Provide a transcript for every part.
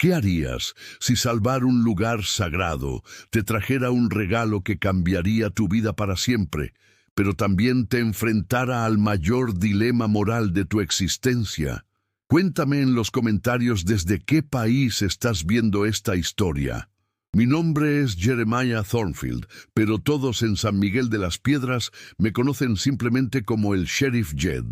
¿Qué harías si salvar un lugar sagrado te trajera un regalo que cambiaría tu vida para siempre, pero también te enfrentara al mayor dilema moral de tu existencia? Cuéntame en los comentarios desde qué país estás viendo esta historia. Mi nombre es Jeremiah Thornfield, pero todos en San Miguel de las Piedras me conocen simplemente como el Sheriff Jed.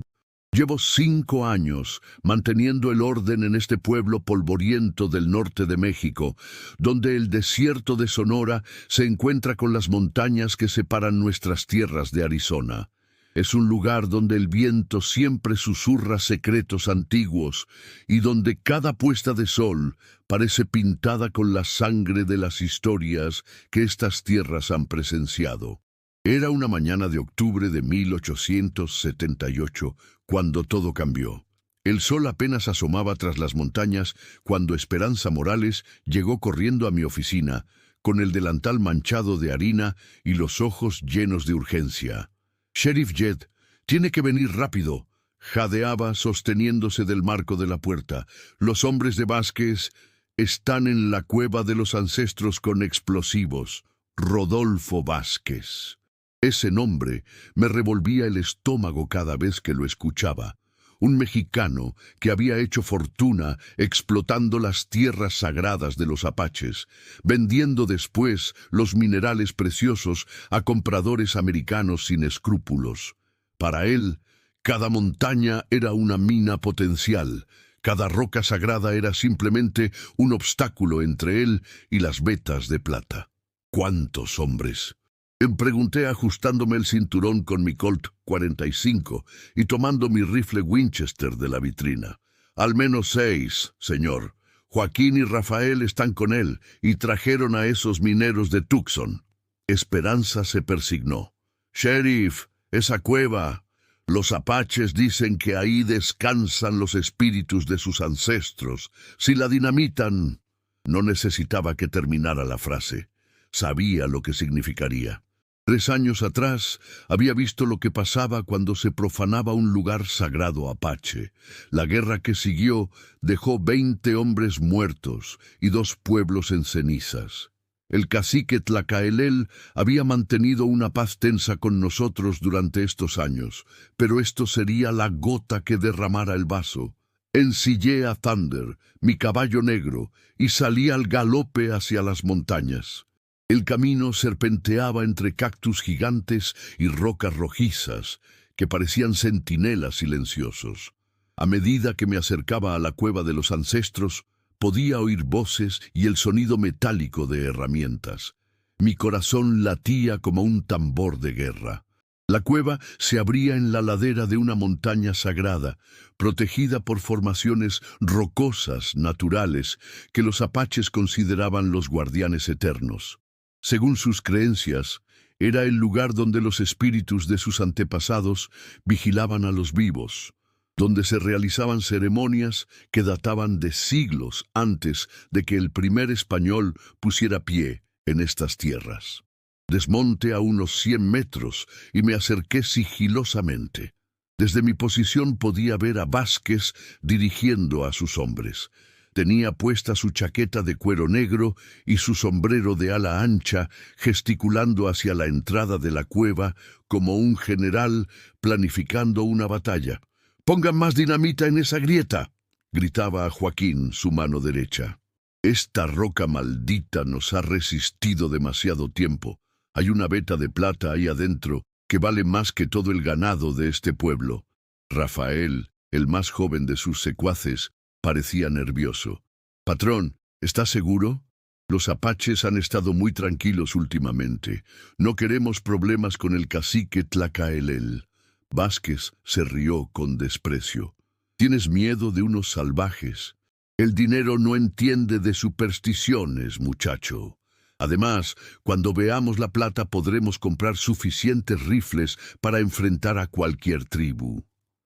Llevo 5 años manteniendo el orden en este pueblo polvoriento del norte de México, donde el desierto de Sonora se encuentra con las montañas que separan nuestras tierras de Arizona. Es un lugar donde el viento siempre susurra secretos antiguos y donde cada puesta de sol parece pintada con la sangre de las historias que estas tierras han presenciado. Era una mañana de octubre de 1878, cuando todo cambió. El sol apenas asomaba tras las montañas cuando Esperanza Morales llegó corriendo a mi oficina, con el delantal manchado de harina y los ojos llenos de urgencia. «Sheriff Jed, tiene que venir rápido», jadeaba sosteniéndose del marco de la puerta. «Los hombres de Vázquez están en la cueva de los ancestros con explosivos. Rodolfo Vázquez». Ese nombre me revolvía el estómago cada vez que lo escuchaba. Un mexicano que había hecho fortuna explotando las tierras sagradas de los apaches, vendiendo después los minerales preciosos a compradores americanos sin escrúpulos. Para él, cada montaña era una mina potencial, cada roca sagrada era simplemente un obstáculo entre él y las vetas de plata. ¿Cuántos hombres?, me pregunté ajustándome el cinturón con mi Colt 45 y tomando mi rifle Winchester de la vitrina. «Al menos 6, señor. Joaquín y Rafael están con él y trajeron a esos mineros de Tucson». Esperanza se persignó. «Sheriff, esa cueva. Los apaches dicen que ahí descansan los espíritus de sus ancestros. Si la dinamitan...» No necesitaba que terminara la frase. Sabía lo que significaría. 3 años atrás había visto lo que pasaba cuando se profanaba un lugar sagrado apache. La guerra que siguió dejó 20 hombres muertos y 2 pueblos en cenizas. El cacique Tlacaelel había mantenido una paz tensa con nosotros durante estos años, pero esto sería la gota que derramara el vaso. Ensillé a Thunder, mi caballo negro, y salí al galope hacia las montañas. El camino serpenteaba entre cactus gigantes y rocas rojizas que parecían centinelas silenciosos. A medida que me acercaba a la cueva de los ancestros, podía oír voces y el sonido metálico de herramientas. Mi corazón latía como un tambor de guerra. La cueva se abría en la ladera de una montaña sagrada, protegida por formaciones rocosas naturales que los apaches consideraban los guardianes eternos. Según sus creencias, era el lugar donde los espíritus de sus antepasados vigilaban a los vivos, donde se realizaban ceremonias que databan de siglos antes de que el primer español pusiera pie en estas tierras. Desmonté a unos 100 metros y me acerqué sigilosamente. Desde mi posición podía ver a Vázquez dirigiendo a sus hombres. Tenía puesta su chaqueta de cuero negro y su sombrero de ala ancha, gesticulando hacia la entrada de la cueva como un general planificando una batalla. «¡Pongan más dinamita en esa grieta!», gritaba a Joaquín, su mano derecha. «Esta roca maldita nos ha resistido demasiado tiempo. Hay una veta de plata ahí adentro que vale más que todo el ganado de este pueblo». Rafael, el más joven de sus secuaces, parecía nervioso. «Patrón, ¿está seguro? Los apaches han estado muy tranquilos últimamente. No queremos problemas con el cacique Tlacaelel». Vázquez se rió con desprecio. «¿Tienes miedo de unos salvajes? El dinero no entiende de supersticiones, muchacho. Además, cuando veamos la plata podremos comprar suficientes rifles para enfrentar a cualquier tribu».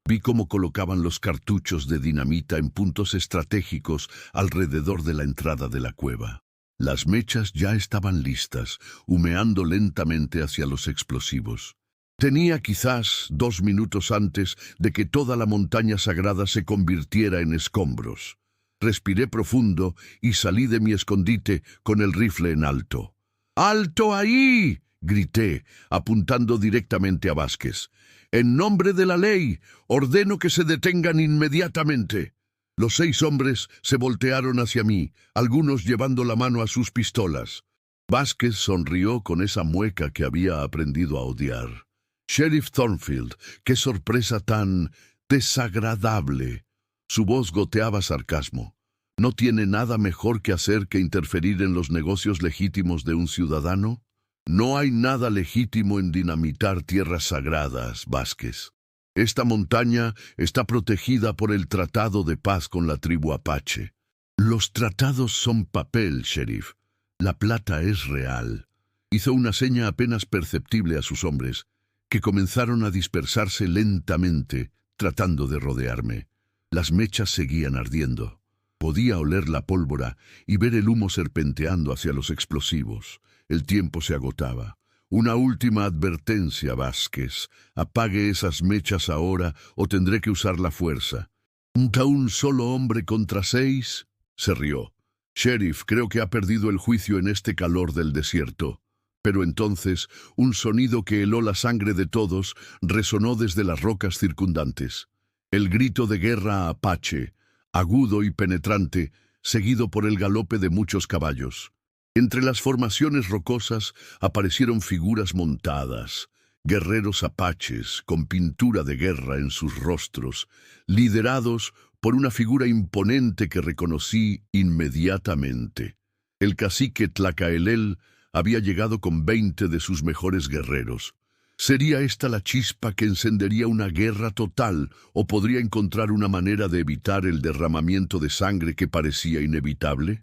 Vi cómo colocaban los cartuchos de dinamita en puntos estratégicos alrededor de la entrada de la cueva. Las mechas ya estaban listas, humeando lentamente hacia los explosivos. Tenía quizás 2 minutos antes de que toda la montaña sagrada se convirtiera en escombros. Respiré profundo y salí de mi escondite con el rifle en alto. ¡Alto ahí!, grité, apuntando directamente a Vázquez. «En nombre de la ley, ordeno que se detengan inmediatamente». Los 6 hombres se voltearon hacia mí, algunos llevando la mano a sus pistolas. Vázquez sonrió con esa mueca que había aprendido a odiar. «Sheriff Thornfield, qué sorpresa tan desagradable». Su voz goteaba sarcasmo. ¿No tiene nada mejor que hacer que interferir en los negocios legítimos de un ciudadano? No hay nada legítimo en dinamitar tierras sagradas, Vázquez. Esta montaña está protegida por el Tratado de Paz con la tribu Apache. Los tratados son papel, sheriff. La plata es real. Hizo una seña apenas perceptible a sus hombres, que comenzaron a dispersarse lentamente, tratando de rodearme. Las mechas seguían ardiendo. Podía oler la pólvora y ver el humo serpenteando hacia los explosivos. El tiempo se agotaba. Una última advertencia, Vázquez. Apague esas mechas ahora o tendré que usar la fuerza. ¿Un solo hombre contra 6? Se rió. Sheriff, creo que ha perdido el juicio en este calor del desierto. Pero entonces, un sonido que heló la sangre de todos resonó desde las rocas circundantes. El grito de guerra apache, agudo y penetrante, seguido por el galope de muchos caballos. Entre las formaciones rocosas aparecieron figuras montadas, guerreros apaches con pintura de guerra en sus rostros, liderados por una figura imponente que reconocí inmediatamente. El cacique Tlacaelel había llegado con 20 de sus mejores guerreros. ¿Sería esta la chispa que encendería una guerra total o podría encontrar una manera de evitar el derramamiento de sangre que parecía inevitable?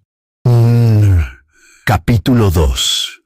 Capítulo 2.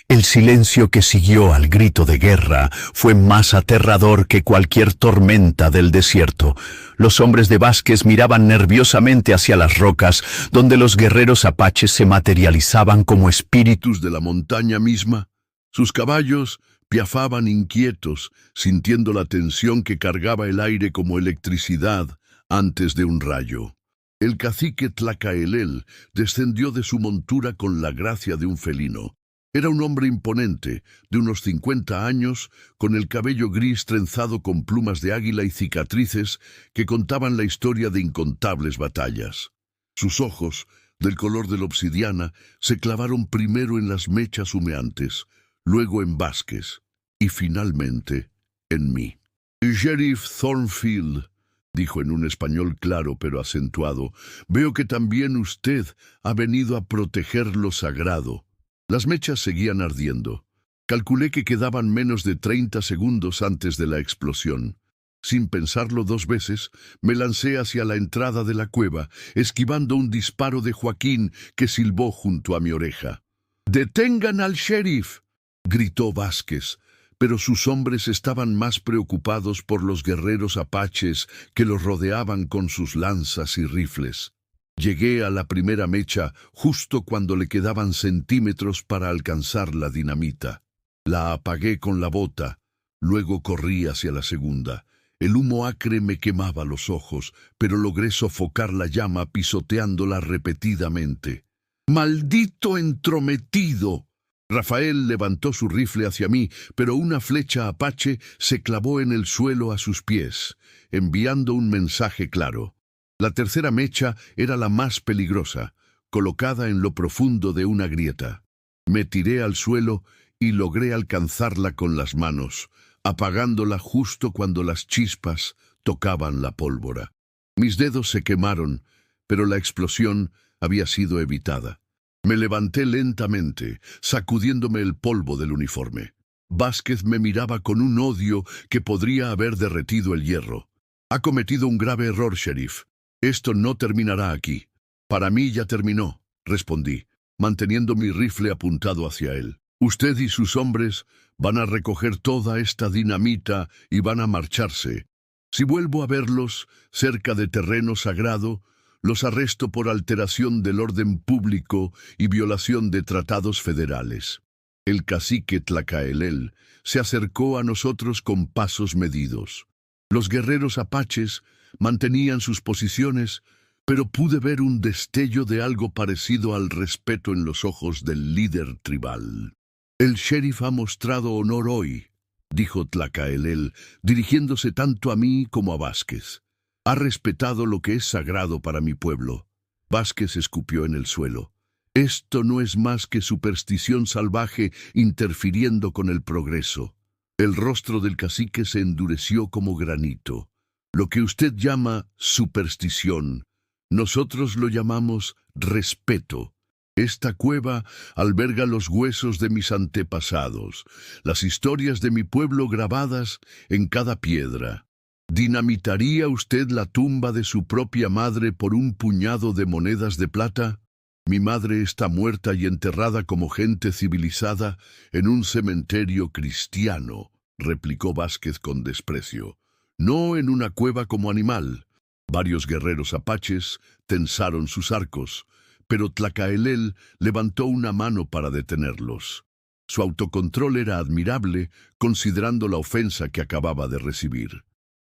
El silencio que siguió al grito de guerra fue más aterrador que cualquier tormenta del desierto. Los hombres de Vázquez miraban nerviosamente hacia las rocas, donde los guerreros apaches se materializaban como espíritus De la montaña misma. Sus caballos piafaban inquietos, sintiendo la tensión que cargaba el aire como electricidad antes de un rayo. El cacique Tlacaelel descendió de su montura con la gracia de un felino. Era un hombre imponente, de unos 50 años, con el cabello gris trenzado con plumas de águila y cicatrices que contaban la historia de incontables batallas. Sus ojos, del color de la obsidiana, se clavaron primero en las mechas humeantes, luego en Vázquez y finalmente en mí. «Sheriff Thornfield», dijo en un español claro pero acentuado, «veo que también usted ha venido a proteger lo sagrado». Las mechas seguían ardiendo. Calculé que quedaban menos de 30 segundos antes de la explosión. Sin pensarlo 2 veces, me lancé hacia la entrada de la cueva, esquivando un disparo de Joaquín que silbó junto a mi oreja. «¡Detengan al sheriff!», gritó Vázquez, pero sus hombres estaban más preocupados por los guerreros apaches que los rodeaban con sus lanzas y rifles. Llegué a la primera mecha justo cuando le quedaban centímetros para alcanzar la dinamita. La apagué con la bota, luego corrí hacia la segunda. El humo acre me quemaba los ojos, pero logré sofocar la llama pisoteándola repetidamente. ¡Maldito entrometido! Rafael levantó su rifle hacia mí, pero una flecha apache se clavó en el suelo a sus pies, enviando un mensaje claro. La tercera mecha era la más peligrosa, colocada en lo profundo de una grieta. Me tiré al suelo y logré alcanzarla con las manos, apagándola justo cuando las chispas tocaban la pólvora. Mis dedos se quemaron, pero la explosión había sido evitada. Me levanté lentamente, sacudiéndome el polvo del uniforme. Vázquez me miraba con un odio que podría haber derretido el hierro. «Ha cometido un grave error, sheriff. Esto no terminará aquí». «Para mí ya terminó», respondí, manteniendo mi rifle apuntado hacia él. «Usted y sus hombres van a recoger toda esta dinamita y van a marcharse. Si vuelvo a verlos cerca de terreno sagrado, los arresto por alteración del orden público y violación de tratados federales». El cacique Tlacaelel se acercó a nosotros con pasos medidos. Los guerreros apaches mantenían sus posiciones pero pude ver un destello de algo parecido al respeto en los ojos del líder tribal. «El sheriff ha mostrado honor hoy», dijo Tlacaelel, dirigiéndose tanto a mí como a Vázquez. «Ha respetado lo que es sagrado para mi pueblo». Vázquez escupió en el suelo. «Esto no es más que superstición salvaje interfiriendo con el progreso». El rostro del cacique se endureció como granito. «Lo que usted llama superstición, nosotros lo llamamos respeto. Esta cueva alberga los huesos de mis antepasados, las historias de mi pueblo grabadas en cada piedra. ¿Dinamitaría usted la tumba de su propia madre por un puñado de monedas de plata? Mi madre está muerta y enterrada como gente civilizada en un cementerio cristiano», replicó Vázquez con desprecio. «No en una cueva como animal». Varios guerreros apaches tensaron sus arcos, pero Tlacaelel levantó una mano para detenerlos. Su autocontrol era admirable, considerando la ofensa que acababa de recibir.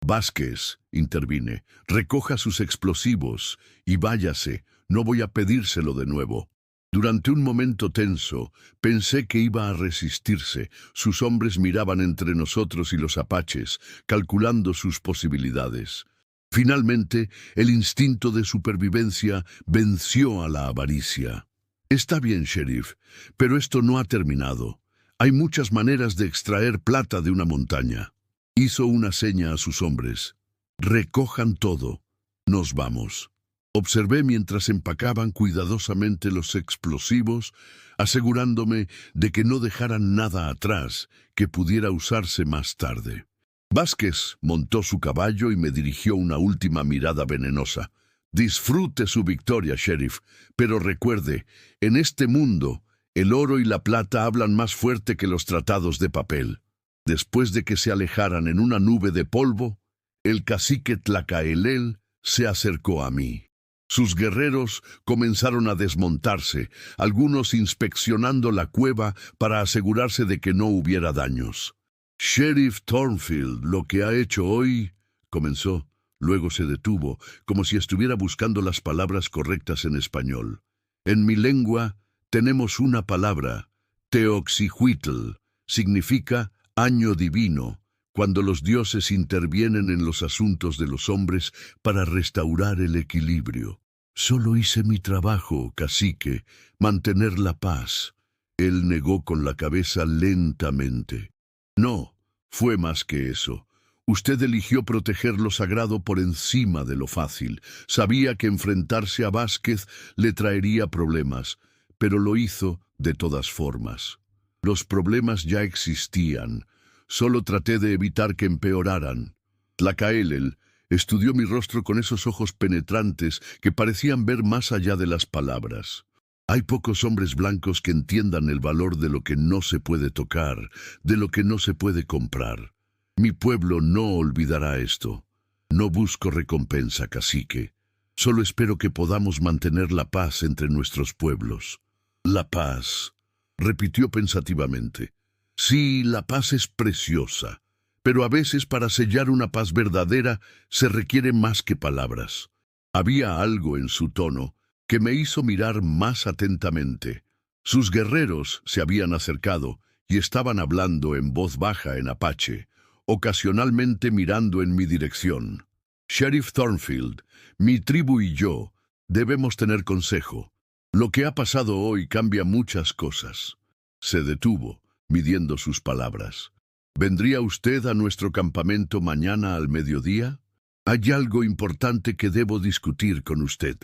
«Vázquez», intervine, «recoja sus explosivos y váyase, no voy a pedírselo de nuevo». Durante un momento tenso, pensé que iba a resistirse. Sus hombres miraban entre nosotros y los apaches, calculando sus posibilidades. Finalmente, el instinto de supervivencia venció a la avaricia. «Está bien, sheriff, pero esto no ha terminado. Hay muchas maneras de extraer plata de una montaña». Hizo una seña a sus hombres. «Recojan todo. Nos vamos». Observé mientras empacaban cuidadosamente los explosivos, asegurándome de que no dejaran nada atrás que pudiera usarse más tarde. Vázquez montó su caballo y me dirigió una última mirada venenosa. «Disfrute su victoria, sheriff, pero recuerde, en este mundo, el oro y la plata hablan más fuerte que los tratados de papel». Después de que se alejaran en una nube de polvo, el cacique Tlacaelel se acercó a mí. Sus guerreros comenzaron a desmontarse, algunos inspeccionando la cueva para asegurarse de que no hubiera daños. «Sheriff Thornfield, lo que ha hecho hoy», comenzó, luego se detuvo, como si estuviera buscando las palabras correctas en español. «En mi lengua tenemos una palabra, Teoxihuitl, significa año divino, cuando los dioses intervienen en los asuntos de los hombres para restaurar el equilibrio. Solo hice mi trabajo, cacique, mantener la paz». Él negó con la cabeza lentamente. «No, fue más que eso. Usted eligió proteger lo sagrado por encima de lo fácil. Sabía que enfrentarse a Vázquez le traería problemas, pero lo hizo de todas formas. Los problemas ya existían. Solo traté de evitar que empeoraran». Tlacaelel estudió mi rostro con esos ojos penetrantes que parecían ver más allá de las palabras. «Hay pocos hombres blancos que entiendan el valor de lo que no se puede tocar, de lo que no se puede comprar. Mi pueblo no olvidará esto. No busco recompensa, cacique. Solo espero que podamos mantener la paz entre nuestros pueblos». «La paz», repitió pensativamente. «Sí, la paz es preciosa, pero a veces para sellar una paz verdadera se requiere más que palabras». Había algo en su tono que me hizo mirar más atentamente. Sus guerreros se habían acercado y estaban hablando en voz baja en apache, ocasionalmente mirando en mi dirección. «Sheriff Thornfield, mi tribu y yo debemos tener consejo. Lo que ha pasado hoy cambia muchas cosas». Se detuvo, midiendo sus palabras. «¿Vendría usted a nuestro campamento mañana al mediodía? Hay algo importante que debo discutir con usted».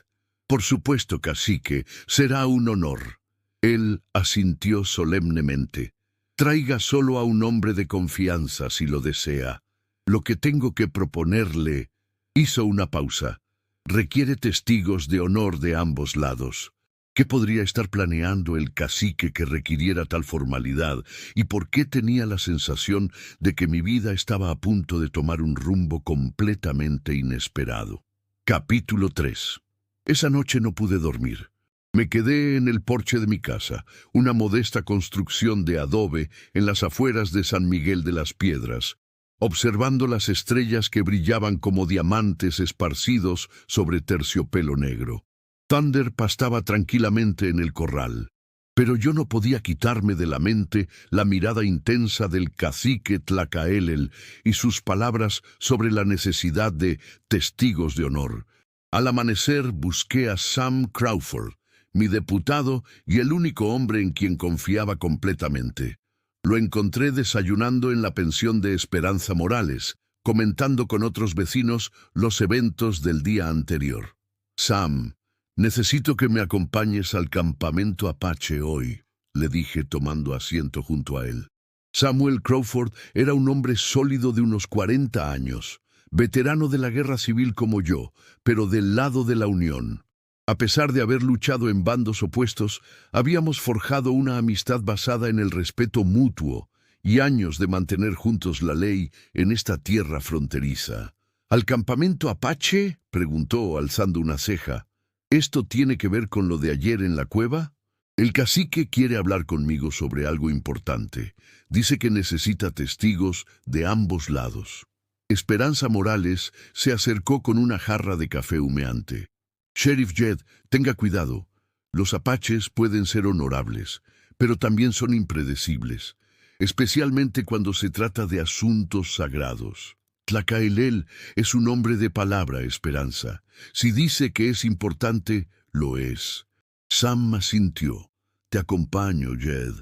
«Por supuesto, cacique, será un honor». Él asintió solemnemente. «Traiga solo a un hombre de confianza si lo desea. Lo que tengo que proponerle…» Hizo una pausa. «Requiere testigos de honor de ambos lados». ¿Qué podría estar planeando el cacique que requiriera tal formalidad? ¿Y por qué tenía la sensación de que mi vida estaba a punto de tomar un rumbo completamente inesperado? Capítulo 3. Esa noche no pude dormir. Me quedé en el porche de mi casa, una modesta construcción de adobe en las afueras de San Miguel de las Piedras. observando las estrellas que brillaban como diamantes esparcidos sobre terciopelo negro. Thunder pastaba tranquilamente en el corral, pero yo no podía quitarme de la mente la mirada intensa del cacique Tlacaelel y sus palabras sobre la necesidad de testigos de honor. Al amanecer busqué a Sam Crawford, mi diputado y el único hombre en quien confiaba completamente. Lo encontré desayunando en la pensión de Esperanza Morales, comentando con otros vecinos los eventos del día anterior. «Sam, necesito que me acompañes al campamento Apache hoy», le dije tomando asiento junto a él. Samuel Crawford era un hombre sólido de unos 40 años, veterano de la guerra civil como yo, pero del lado de la Unión. A pesar de haber luchado en bandos opuestos, habíamos forjado una amistad basada en el respeto mutuo y años de mantener juntos la ley en esta tierra fronteriza. «¿Al campamento Apache?», preguntó alzando una ceja. «¿Esto tiene que ver con lo de ayer en la cueva?» «El cacique quiere hablar conmigo sobre algo importante. Dice que necesita testigos de ambos lados». Esperanza Morales se acercó con una jarra de café humeante. «Sheriff Jed, tenga cuidado. Los apaches pueden ser honorables, pero también son impredecibles, especialmente cuando se trata de asuntos sagrados. Tlacaelel es un hombre de palabra, Esperanza. Si dice que es importante, lo es». Sam asintió. «Te acompaño, Jed,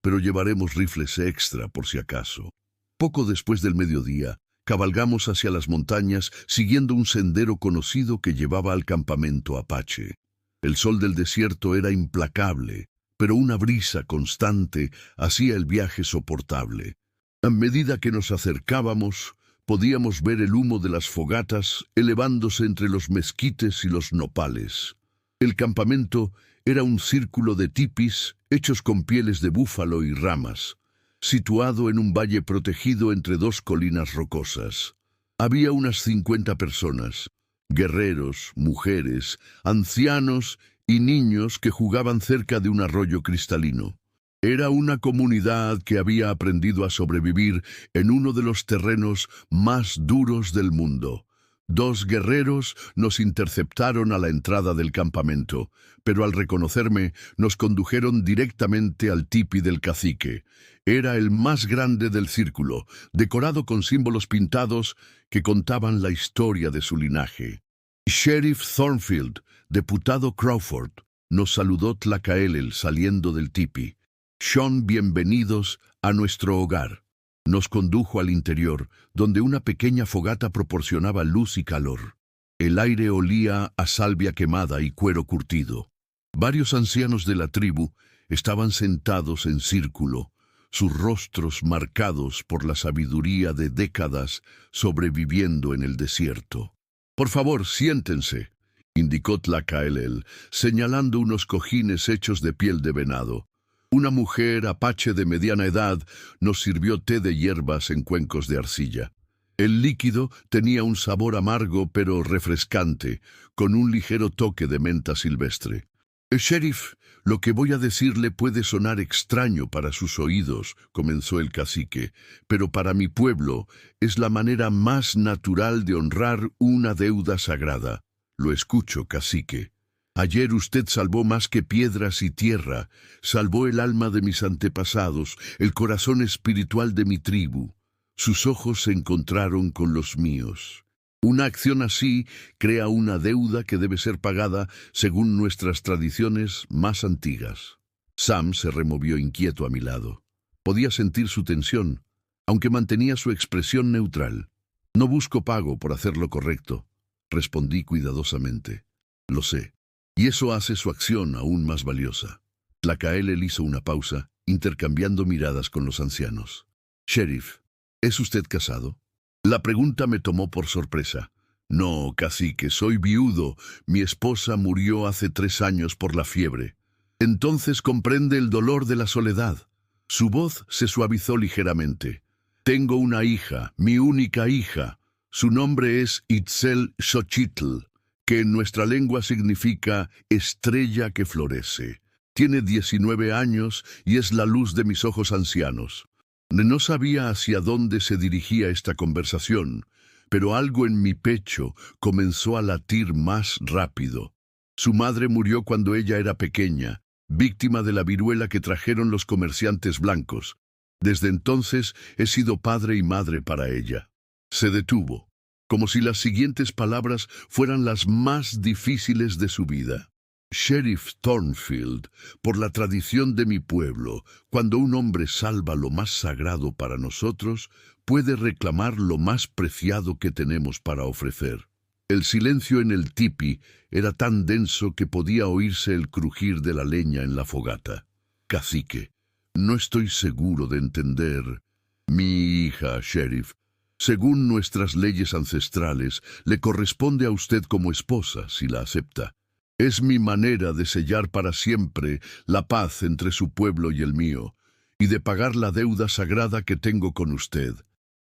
pero llevaremos rifles extra por si acaso». Poco después del mediodía, cabalgamos hacia las montañas siguiendo un sendero conocido que llevaba al campamento Apache. El sol del desierto era implacable, pero una brisa constante hacía el viaje soportable. A medida que nos acercábamos, podíamos ver el humo de las fogatas elevándose entre los mezquites y los nopales. El campamento era un círculo de tipis hechos con pieles de búfalo y ramas, situado en un valle protegido entre dos colinas rocosas. Había unas 50 personas, guerreros, mujeres, ancianos y niños que jugaban cerca de un arroyo cristalino. Era una comunidad que había aprendido a sobrevivir en uno de los terrenos más duros del mundo. 2 guerreros nos interceptaron a la entrada del campamento, pero al reconocerme nos condujeron directamente al tipi del cacique. Era el más grande del círculo, decorado con símbolos pintados que contaban la historia de su linaje. Sheriff Thornfield, diputado Crawford, nos saludó Tlacaelel saliendo del tipi. «Sean bienvenidos a nuestro hogar». Nos condujo al interior, donde una pequeña fogata proporcionaba luz y calor. El aire olía a salvia quemada y cuero curtido. Varios ancianos de la tribu estaban sentados en círculo, sus rostros marcados por la sabiduría de décadas sobreviviendo en el desierto. «Por favor, siéntense», indicó Tlacaelel, señalando unos cojines hechos de piel de venado. Una mujer apache de mediana edad nos sirvió té de hierbas en cuencos de arcilla. El líquido tenía un sabor amargo pero refrescante, con un ligero toque de menta silvestre. «Sheriff, lo que voy a decirle puede sonar extraño para sus oídos», comenzó el cacique, «pero para mi pueblo es la manera más natural de honrar una deuda sagrada. Lo escucho, cacique. Ayer usted salvó más que piedras y tierra, salvó el alma de mis antepasados, el corazón espiritual de mi tribu. Sus ojos se encontraron con los míos. Una acción así crea una deuda que debe ser pagada según nuestras tradiciones más antiguas». Sam se removió inquieto a mi lado. Podía sentir su tensión, aunque mantenía su expresión neutral. «No busco pago por hacer lo correcto», respondí cuidadosamente. «Lo sé. Y eso hace su acción aún más valiosa». Tlacaelel hizo una pausa, intercambiando miradas con los ancianos. «Sheriff, ¿es usted casado?». La pregunta me tomó por sorpresa. «No, cacique, soy viudo. Mi esposa murió hace 3 años por la fiebre». «Entonces comprende el dolor de la soledad». Su voz se suavizó ligeramente. «Tengo una hija, mi única hija. Su nombre es Itzel Xochitl, que en nuestra lengua significa estrella que florece. Tiene 19 años y es la luz de mis ojos ancianos. No sabía hacia dónde se dirigía esta conversación, pero algo en mi pecho comenzó a latir más rápido. Su madre murió cuando ella era pequeña, víctima de la viruela que trajeron los comerciantes blancos. Desde entonces he sido padre y madre para ella. Se detuvo, como si las siguientes palabras fueran las más difíciles de su vida. Sheriff Thornfield, por la tradición de mi pueblo, cuando un hombre salva lo más sagrado para nosotros, puede reclamar lo más preciado que tenemos para ofrecer. El silencio en el tipi era tan denso que podía oírse el crujir de la leña en la fogata. Cacique, no estoy seguro de entender. Mi hija, sheriff, según nuestras leyes ancestrales, le corresponde a usted como esposa, si la acepta. Es mi manera de sellar para siempre la paz entre su pueblo y el mío, y de pagar la deuda sagrada que tengo con usted.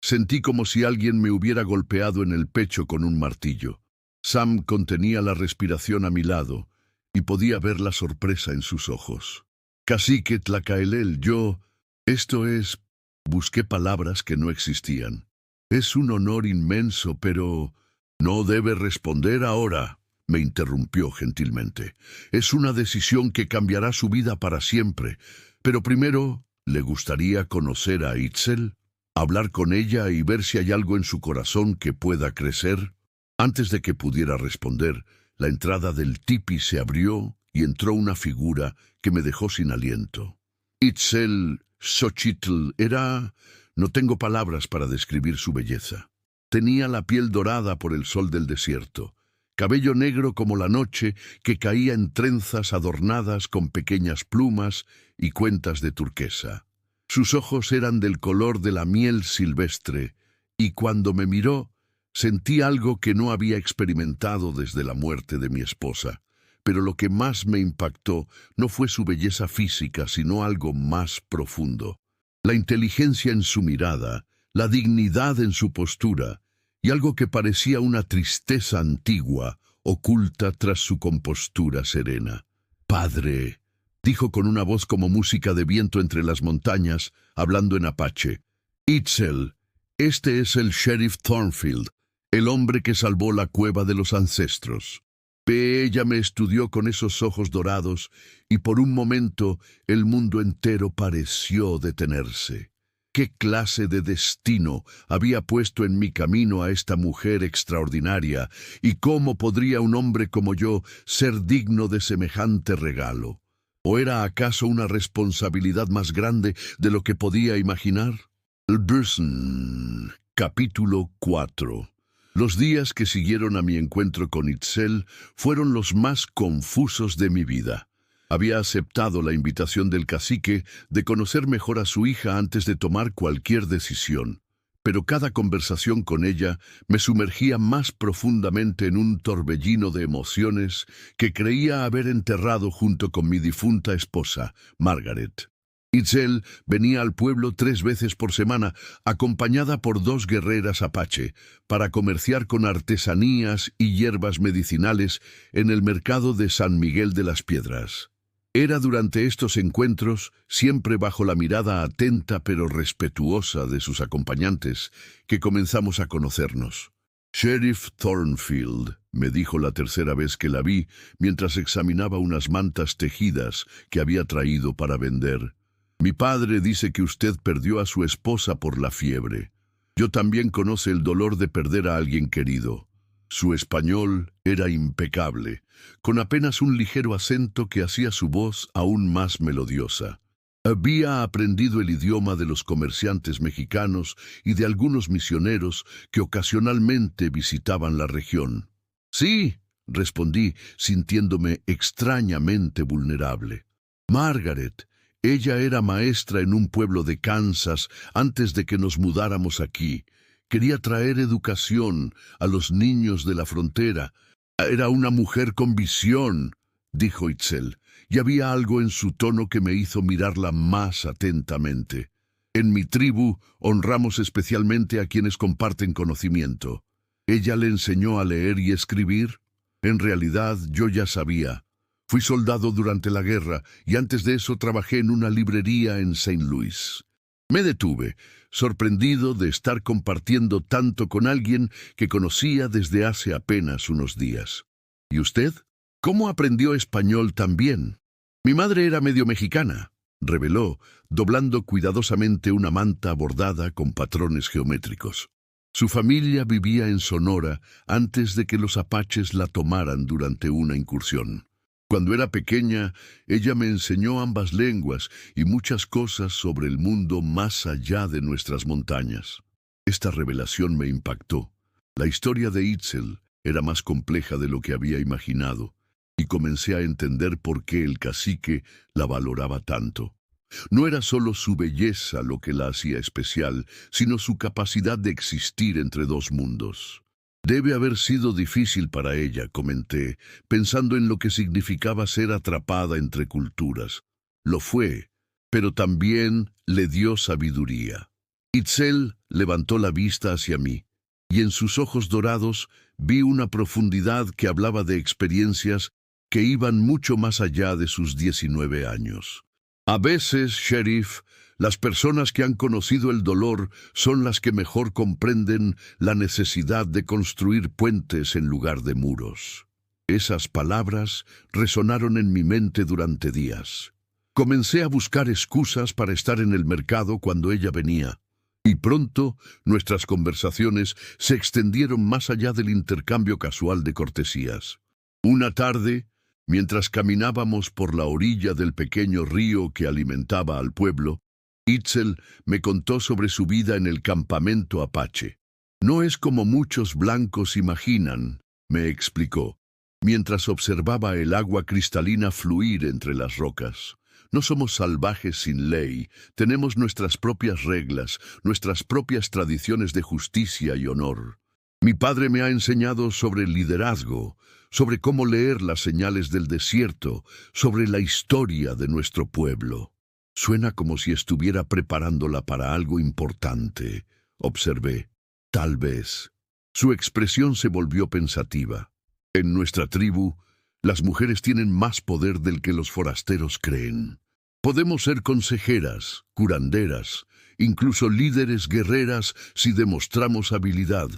Sentí como si alguien me hubiera golpeado en el pecho con un martillo. Sam contenía la respiración a mi lado, y podía ver la sorpresa en sus ojos. Cacique Tlacaelel, esto es... Busqué palabras que no existían. Es un honor inmenso, pero... No debe responder ahora, me interrumpió gentilmente. Es una decisión que cambiará su vida para siempre. Pero primero, ¿le gustaría conocer a Itzel? ¿Hablar con ella y ver si hay algo en su corazón que pueda crecer? Antes de que pudiera responder, la entrada del tipi se abrió y entró una figura que me dejó sin aliento. Itzel Xochitl era... No tengo palabras para describir su belleza. Tenía la piel dorada por el sol del desierto, cabello negro como la noche que caía en trenzas adornadas con pequeñas plumas y cuentas de turquesa. Sus ojos eran del color de la miel silvestre, y cuando me miró, sentí algo que no había experimentado desde la muerte de mi esposa. Pero lo que más me impactó no fue su belleza física, sino algo más profundo. La inteligencia en su mirada, la dignidad en su postura, y algo que parecía una tristeza antigua, oculta tras su compostura serena. «Padre», dijo con una voz como música de viento entre las montañas, hablando en apache. «Itzel, este es el sheriff Thornfield, el hombre que salvó la cueva de los ancestros». Ella me estudió con esos ojos dorados, y por un momento el mundo entero pareció detenerse. ¿Qué clase de destino había puesto en mi camino a esta mujer extraordinaria, y cómo podría un hombre como yo ser digno de semejante regalo? ¿O era acaso una responsabilidad más grande de lo que podía imaginar? Capítulo 4. Los días que siguieron a mi encuentro con Itzel fueron los más confusos de mi vida. Había aceptado la invitación del cacique de conocer mejor a su hija antes de tomar cualquier decisión, pero cada conversación con ella me sumergía más profundamente en un torbellino de emociones que creía haber enterrado junto con mi difunta esposa, Margaret. Itzel venía al pueblo 3 veces por semana, acompañada por 2 guerreras apache, para comerciar con artesanías y hierbas medicinales en el mercado de San Miguel de las Piedras. Era durante estos encuentros, siempre bajo la mirada atenta pero respetuosa de sus acompañantes, que comenzamos a conocernos. «Sheriff Thornfield», me dijo la tercera vez que la vi, mientras examinaba unas mantas tejidas que había traído para vender. «Mi padre dice que usted perdió a su esposa por la fiebre. Yo también conoce el dolor de perder a alguien querido». Su español era impecable, con apenas un ligero acento que hacía su voz aún más melodiosa. Había aprendido el idioma de los comerciantes mexicanos y de algunos misioneros que ocasionalmente visitaban la región. «Sí», respondí, sintiéndome extrañamente vulnerable. «Margaret, ella era maestra en un pueblo de Kansas antes de que nos mudáramos aquí. Quería traer educación a los niños de la frontera. Era una mujer con visión», dijo Itzel, y había algo en su tono que me hizo mirarla más atentamente. «En mi tribu honramos especialmente a quienes comparten conocimiento. ¿Ella le enseñó a leer y escribir?» En realidad, yo ya sabía. Fui soldado durante la guerra y antes de eso trabajé en una librería en St. Louis. Me detuve, sorprendido de estar compartiendo tanto con alguien que conocía desde hace apenas unos días. ¿Y usted? ¿Cómo aprendió español tan bien? Mi madre era medio mexicana, reveló, doblando cuidadosamente una manta bordada con patrones geométricos. Su familia vivía en Sonora antes de que los apaches la tomaran durante una incursión. Cuando era pequeña, ella me enseñó ambas lenguas y muchas cosas sobre el mundo más allá de nuestras montañas. Esta revelación me impactó. La historia de Itzel era más compleja de lo que había imaginado, y comencé a entender por qué el cacique la valoraba tanto. No era solo su belleza lo que la hacía especial, sino su capacidad de existir entre dos mundos. Debe haber sido difícil para ella, comenté, pensando en lo que significaba ser atrapada entre culturas. Lo fue, pero también le dio sabiduría. Itzel levantó la vista hacia mí, y en sus ojos dorados vi una profundidad que hablaba de experiencias que iban mucho más allá de sus 19 años. A veces, Sheriff, las personas que han conocido el dolor son las que mejor comprenden la necesidad de construir puentes en lugar de muros. Esas palabras resonaron en mi mente durante días. Comencé a buscar excusas para estar en el mercado cuando ella venía, y pronto nuestras conversaciones se extendieron más allá del intercambio casual de cortesías. Una tarde, mientras caminábamos por la orilla del pequeño río que alimentaba al pueblo, Itzel me contó sobre su vida en el campamento apache. No es como muchos blancos imaginan, me explicó, mientras observaba el agua cristalina fluir entre las rocas. No somos salvajes sin ley, tenemos nuestras propias reglas, nuestras propias tradiciones de justicia y honor. Mi padre me ha enseñado sobre el liderazgo, sobre cómo leer las señales del desierto, sobre la historia de nuestro pueblo. Suena como si estuviera preparándola para algo importante, observé. Tal vez. Su expresión se volvió pensativa. En nuestra tribu, las mujeres tienen más poder del que los forasteros creen. Podemos ser consejeras, curanderas, incluso líderes guerreras si demostramos habilidad.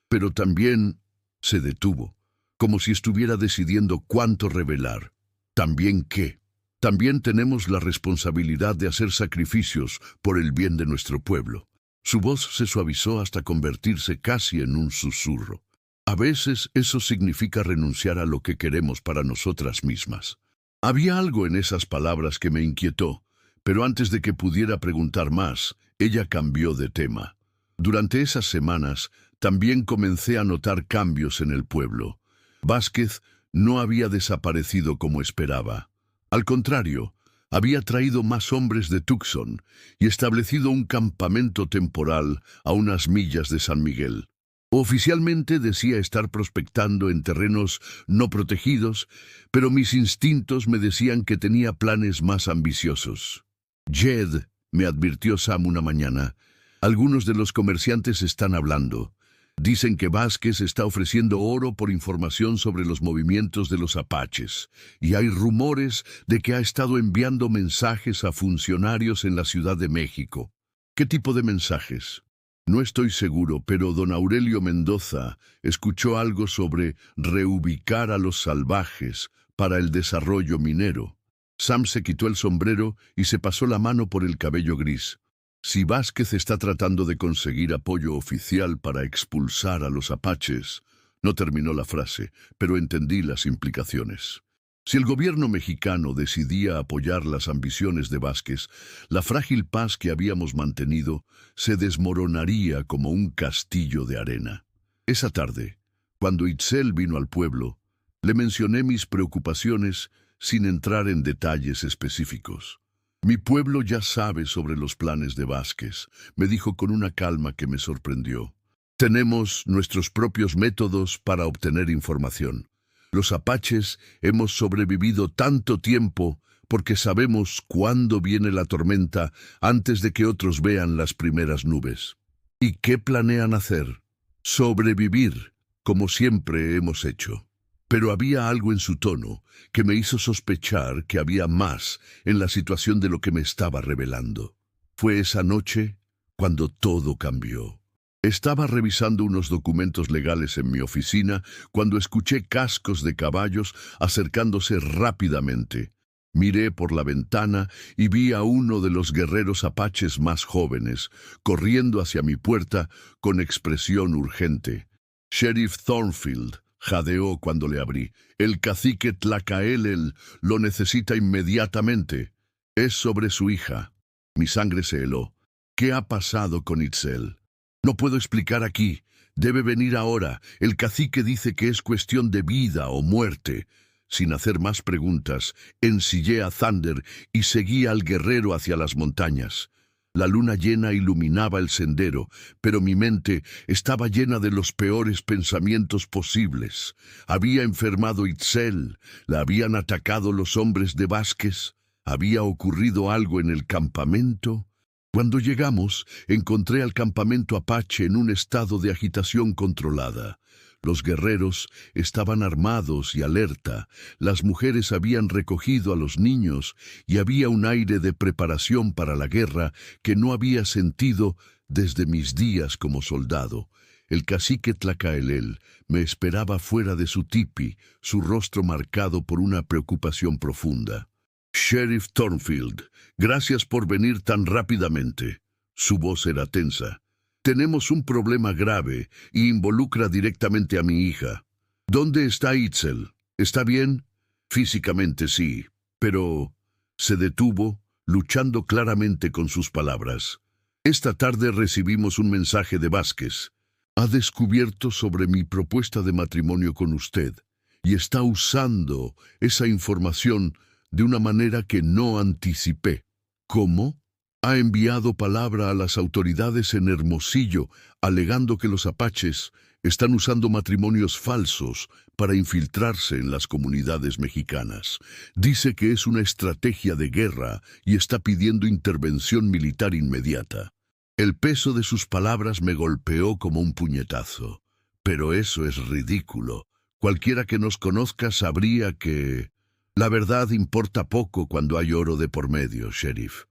Pero también se detuvo, como si estuviera decidiendo cuánto revelar. ¿También qué? También tenemos la responsabilidad de hacer sacrificios por el bien de nuestro pueblo. Su voz se suavizó hasta convertirse casi en un susurro. A veces eso significa renunciar a lo que queremos para nosotras mismas. Había algo en esas palabras que me inquietó, pero antes de que pudiera preguntar más, ella cambió de tema. Durante esas semanas, también comencé a notar cambios en el pueblo. Vázquez no había desaparecido como esperaba. Al contrario, había traído más hombres de Tucson y establecido un campamento temporal a unas millas de San Miguel. Oficialmente decía estar prospectando en terrenos no protegidos, pero mis instintos me decían que tenía planes más ambiciosos. Jed, me advirtió Sam una mañana, algunos de los comerciantes están hablando. Dicen que Vázquez está ofreciendo oro por información sobre los movimientos de los apaches, y hay rumores de que ha estado enviando mensajes a funcionarios en la Ciudad de México. ¿Qué tipo de mensajes? No estoy seguro, pero don Aurelio Mendoza escuchó algo sobre reubicar a los salvajes para el desarrollo minero. Sam se quitó el sombrero y se pasó la mano por el cabello gris. Si Vázquez está tratando de conseguir apoyo oficial para expulsar a los apaches, no terminó la frase, pero entendí las implicaciones. Si el gobierno mexicano decidía apoyar las ambiciones de Vázquez, la frágil paz que habíamos mantenido se desmoronaría como un castillo de arena. Esa tarde, cuando Itzel vino al pueblo, le mencioné mis preocupaciones sin entrar en detalles específicos. Mi pueblo ya sabe sobre los planes de Vázquez, me dijo con una calma que me sorprendió. Tenemos nuestros propios métodos para obtener información. Los apaches hemos sobrevivido tanto tiempo porque sabemos cuándo viene la tormenta antes de que otros vean las primeras nubes. ¿Y qué planean hacer? Sobrevivir, como siempre hemos hecho. Pero había algo en su tono que me hizo sospechar que había más en la situación de lo que me estaba revelando. Fue esa noche cuando todo cambió. Estaba revisando unos documentos legales en mi oficina cuando escuché cascos de caballos acercándose rápidamente. Miré por la ventana y vi a uno de los guerreros apaches más jóvenes, corriendo hacia mi puerta con expresión urgente. Sheriff Thornfield, jadeó cuando le abrí. El cacique Tlacaelel lo necesita inmediatamente. Es sobre su hija. Mi sangre se heló. ¿Qué ha pasado con Itzel? No puedo explicar aquí. Debe venir ahora. El cacique dice que es cuestión de vida o muerte. Sin hacer más preguntas, ensillé a Thunder y seguí al guerrero hacia las montañas. La luna llena iluminaba el sendero, pero mi mente estaba llena de los peores pensamientos posibles. ¿Había enfermado Itzel? ¿La habían atacado los hombres de Vázquez? ¿Había ocurrido algo en el campamento? Cuando llegamos, encontré al campamento apache en un estado de agitación controlada. Los guerreros estaban armados y alerta, las mujeres habían recogido a los niños y había un aire de preparación para la guerra que no había sentido desde mis días como soldado. El cacique Tlacaelel me esperaba fuera de su tipi, su rostro marcado por una preocupación profunda. «Sheriff Thornfield, gracias por venir tan rápidamente». Su voz era tensa. «Tenemos un problema grave y involucra directamente a mi hija. ¿Dónde está Itzel? ¿Está bien?» «Físicamente sí, pero...» Se detuvo, luchando claramente con sus palabras. «Esta tarde recibimos un mensaje de Vázquez. Ha descubierto sobre mi propuesta de matrimonio con usted y está usando esa información de una manera que no anticipé». «¿Cómo?» «Ha enviado palabra a las autoridades en Hermosillo, alegando que los apaches están usando matrimonios falsos para infiltrarse en las comunidades mexicanas. Dice que es una estrategia de guerra y está pidiendo intervención militar inmediata». El peso de sus palabras me golpeó como un puñetazo. «Pero eso es ridículo. Cualquiera que nos conozca sabría que...» «La verdad importa poco cuando hay oro de por medio, sheriff.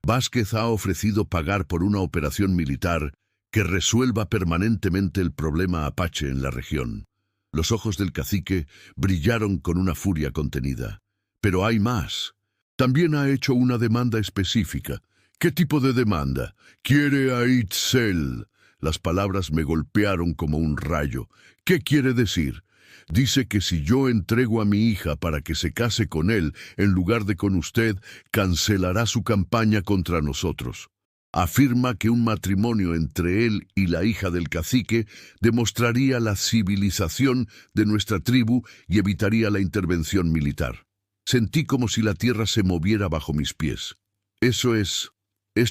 Vázquez ha ofrecido pagar por una operación militar que resuelva permanentemente el problema apache en la región». Los ojos del cacique brillaron con una furia contenida. «Pero hay más. También ha hecho una demanda específica». «¿Qué tipo de demanda?» «Quiere a Itzel». Las palabras me golpearon como un rayo. «¿Qué quiere decir?» «Dice que si yo entrego a mi hija para que se case con él en lugar de con usted, cancelará su campaña contra nosotros. Afirma que un matrimonio entre él y la hija del cacique demostraría la civilización de nuestra tribu y evitaría la intervención militar». Sentí como si la tierra se moviera bajo mis pies. «Eso es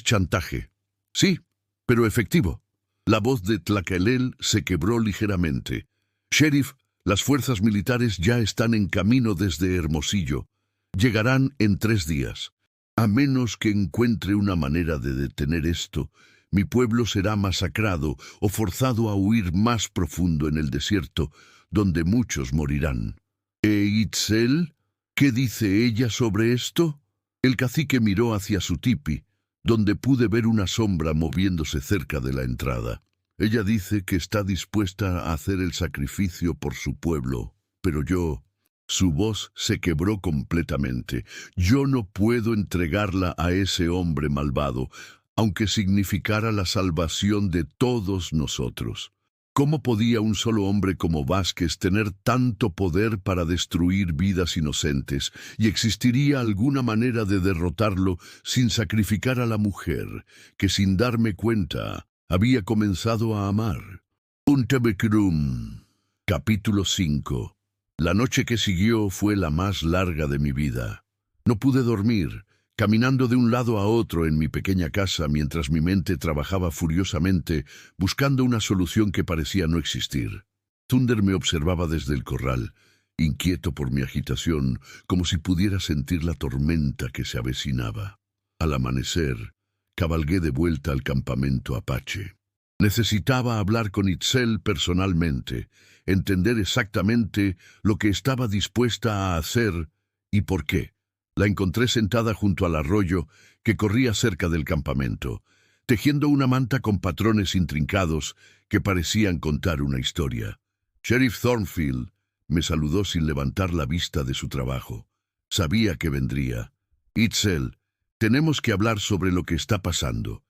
chantaje». «Sí, pero efectivo». La voz de Tlacaelel se quebró ligeramente. «Sheriff, las fuerzas militares ya están en camino desde Hermosillo. Llegarán en 3 días. A menos que encuentre una manera de detener esto, mi pueblo será masacrado o forzado a huir más profundo en el desierto, donde muchos morirán». «¿E Itzel? ¿Qué dice ella sobre esto?» El cacique miró hacia su tipi, donde pude ver una sombra moviéndose cerca de la entrada. «Ella dice que está dispuesta a hacer el sacrificio por su pueblo, pero yo...» Su voz se quebró completamente. «Yo no puedo entregarla a ese hombre malvado, aunque significara la salvación de todos nosotros. ¿Cómo podía un solo hombre como Vázquez tener tanto poder para destruir vidas inocentes? ¿Y existiría alguna manera de derrotarlo sin sacrificar a la mujer, que sin darme cuenta había comenzado a amar?» Untebekrum. Capítulo 5. La noche que siguió fue la más larga de mi vida. No pude dormir, caminando de un lado a otro en mi pequeña casa mientras mi mente trabajaba furiosamente buscando una solución que parecía no existir. Thunder me observaba desde el corral, inquieto por mi agitación, como si pudiera sentir la tormenta que se avecinaba. Al amanecer, cabalgué de vuelta al campamento apache. Necesitaba hablar con Itzel personalmente, entender exactamente lo que estaba dispuesta a hacer y por qué. La encontré sentada junto al arroyo que corría cerca del campamento, tejiendo una manta con patrones intrincados que parecían contar una historia. Sheriff Thornfield me saludó sin levantar la vista de su trabajo. Sabía que vendría. Itzel, tenemos que hablar sobre lo que está pasando.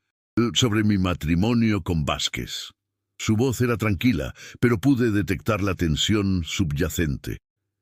Sobre mi matrimonio con Vázquez. Su voz era tranquila, pero pude detectar la tensión subyacente.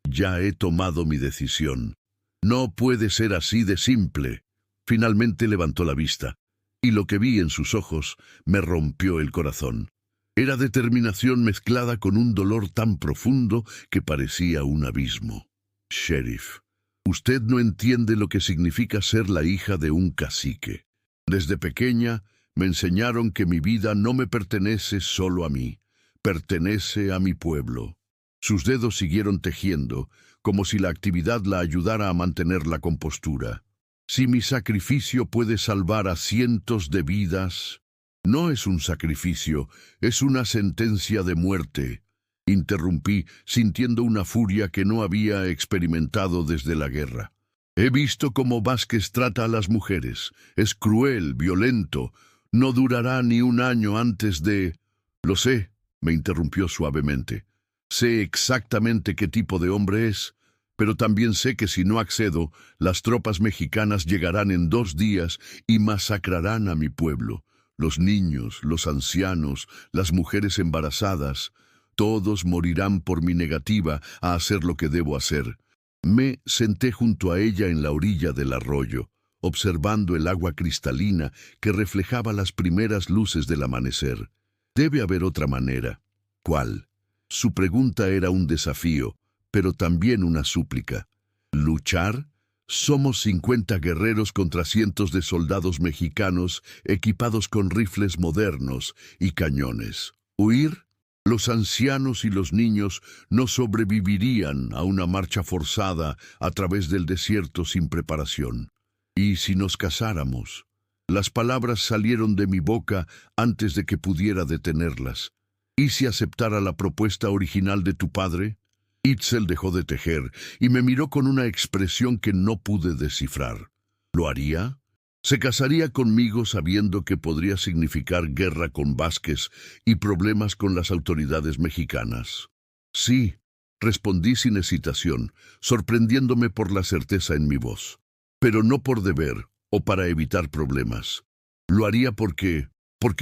Ya he tomado mi decisión. No puede ser así de simple. Finalmente levantó la vista, y lo que vi en sus ojos me rompió el corazón. Era determinación mezclada con un dolor tan profundo que parecía un abismo. Sheriff, usted no entiende lo que significa ser la hija de un cacique. Desde pequeña me enseñaron que mi vida no me pertenece solo a mí, pertenece a mi pueblo. Sus dedos siguieron tejiendo, como si la actividad la ayudara a mantener la compostura. Si mi sacrificio puede salvar a cientos de vidas, no es un sacrificio, es una sentencia de muerte. Interrumpí, sintiendo una furia que no había experimentado desde la guerra. He visto cómo Vázquez trata a las mujeres. Es cruel, violento. No durará ni un año antes de... Lo sé, me interrumpió suavemente. Sé exactamente qué tipo de hombre es, pero también sé que si no accedo, las tropas mexicanas llegarán en 2 días y masacrarán a mi pueblo. Los niños, los ancianos, las mujeres embarazadas, todos morirán por mi negativa a hacer lo que debo hacer. Me senté junto a ella en la orilla del arroyo, observando el agua cristalina que reflejaba las primeras luces del amanecer. Debe haber otra manera. ¿Cuál? Su pregunta era un desafío, pero también una súplica. ¿Luchar? Somos 50 guerreros contra cientos de soldados mexicanos equipados con rifles modernos y cañones. ¿Huir? Los ancianos y los niños no sobrevivirían a una marcha forzada a través del desierto sin preparación. ¿Y si nos casáramos? Las palabras salieron de mi boca antes de que pudiera detenerlas. ¿Y si aceptara la propuesta original de tu padre? Itzel dejó de tejer y me miró con una expresión que no pude descifrar. ¿Lo haría? ¿Se casaría conmigo sabiendo que podría significar guerra con Vázquez y problemas con las autoridades mexicanas? Sí, respondí sin hesitación, sorprendiéndome por la certeza en mi voz. Pero no por deber o para evitar problemas. Lo haría porque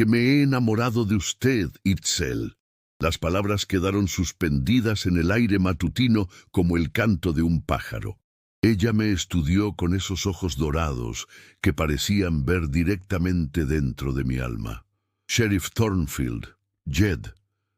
me he enamorado de usted, Itzel. Las palabras quedaron suspendidas en el aire matutino como el canto de un pájaro. Ella me estudió con esos ojos dorados que parecían ver directamente dentro de mi alma. Sheriff Thornfield, Jed,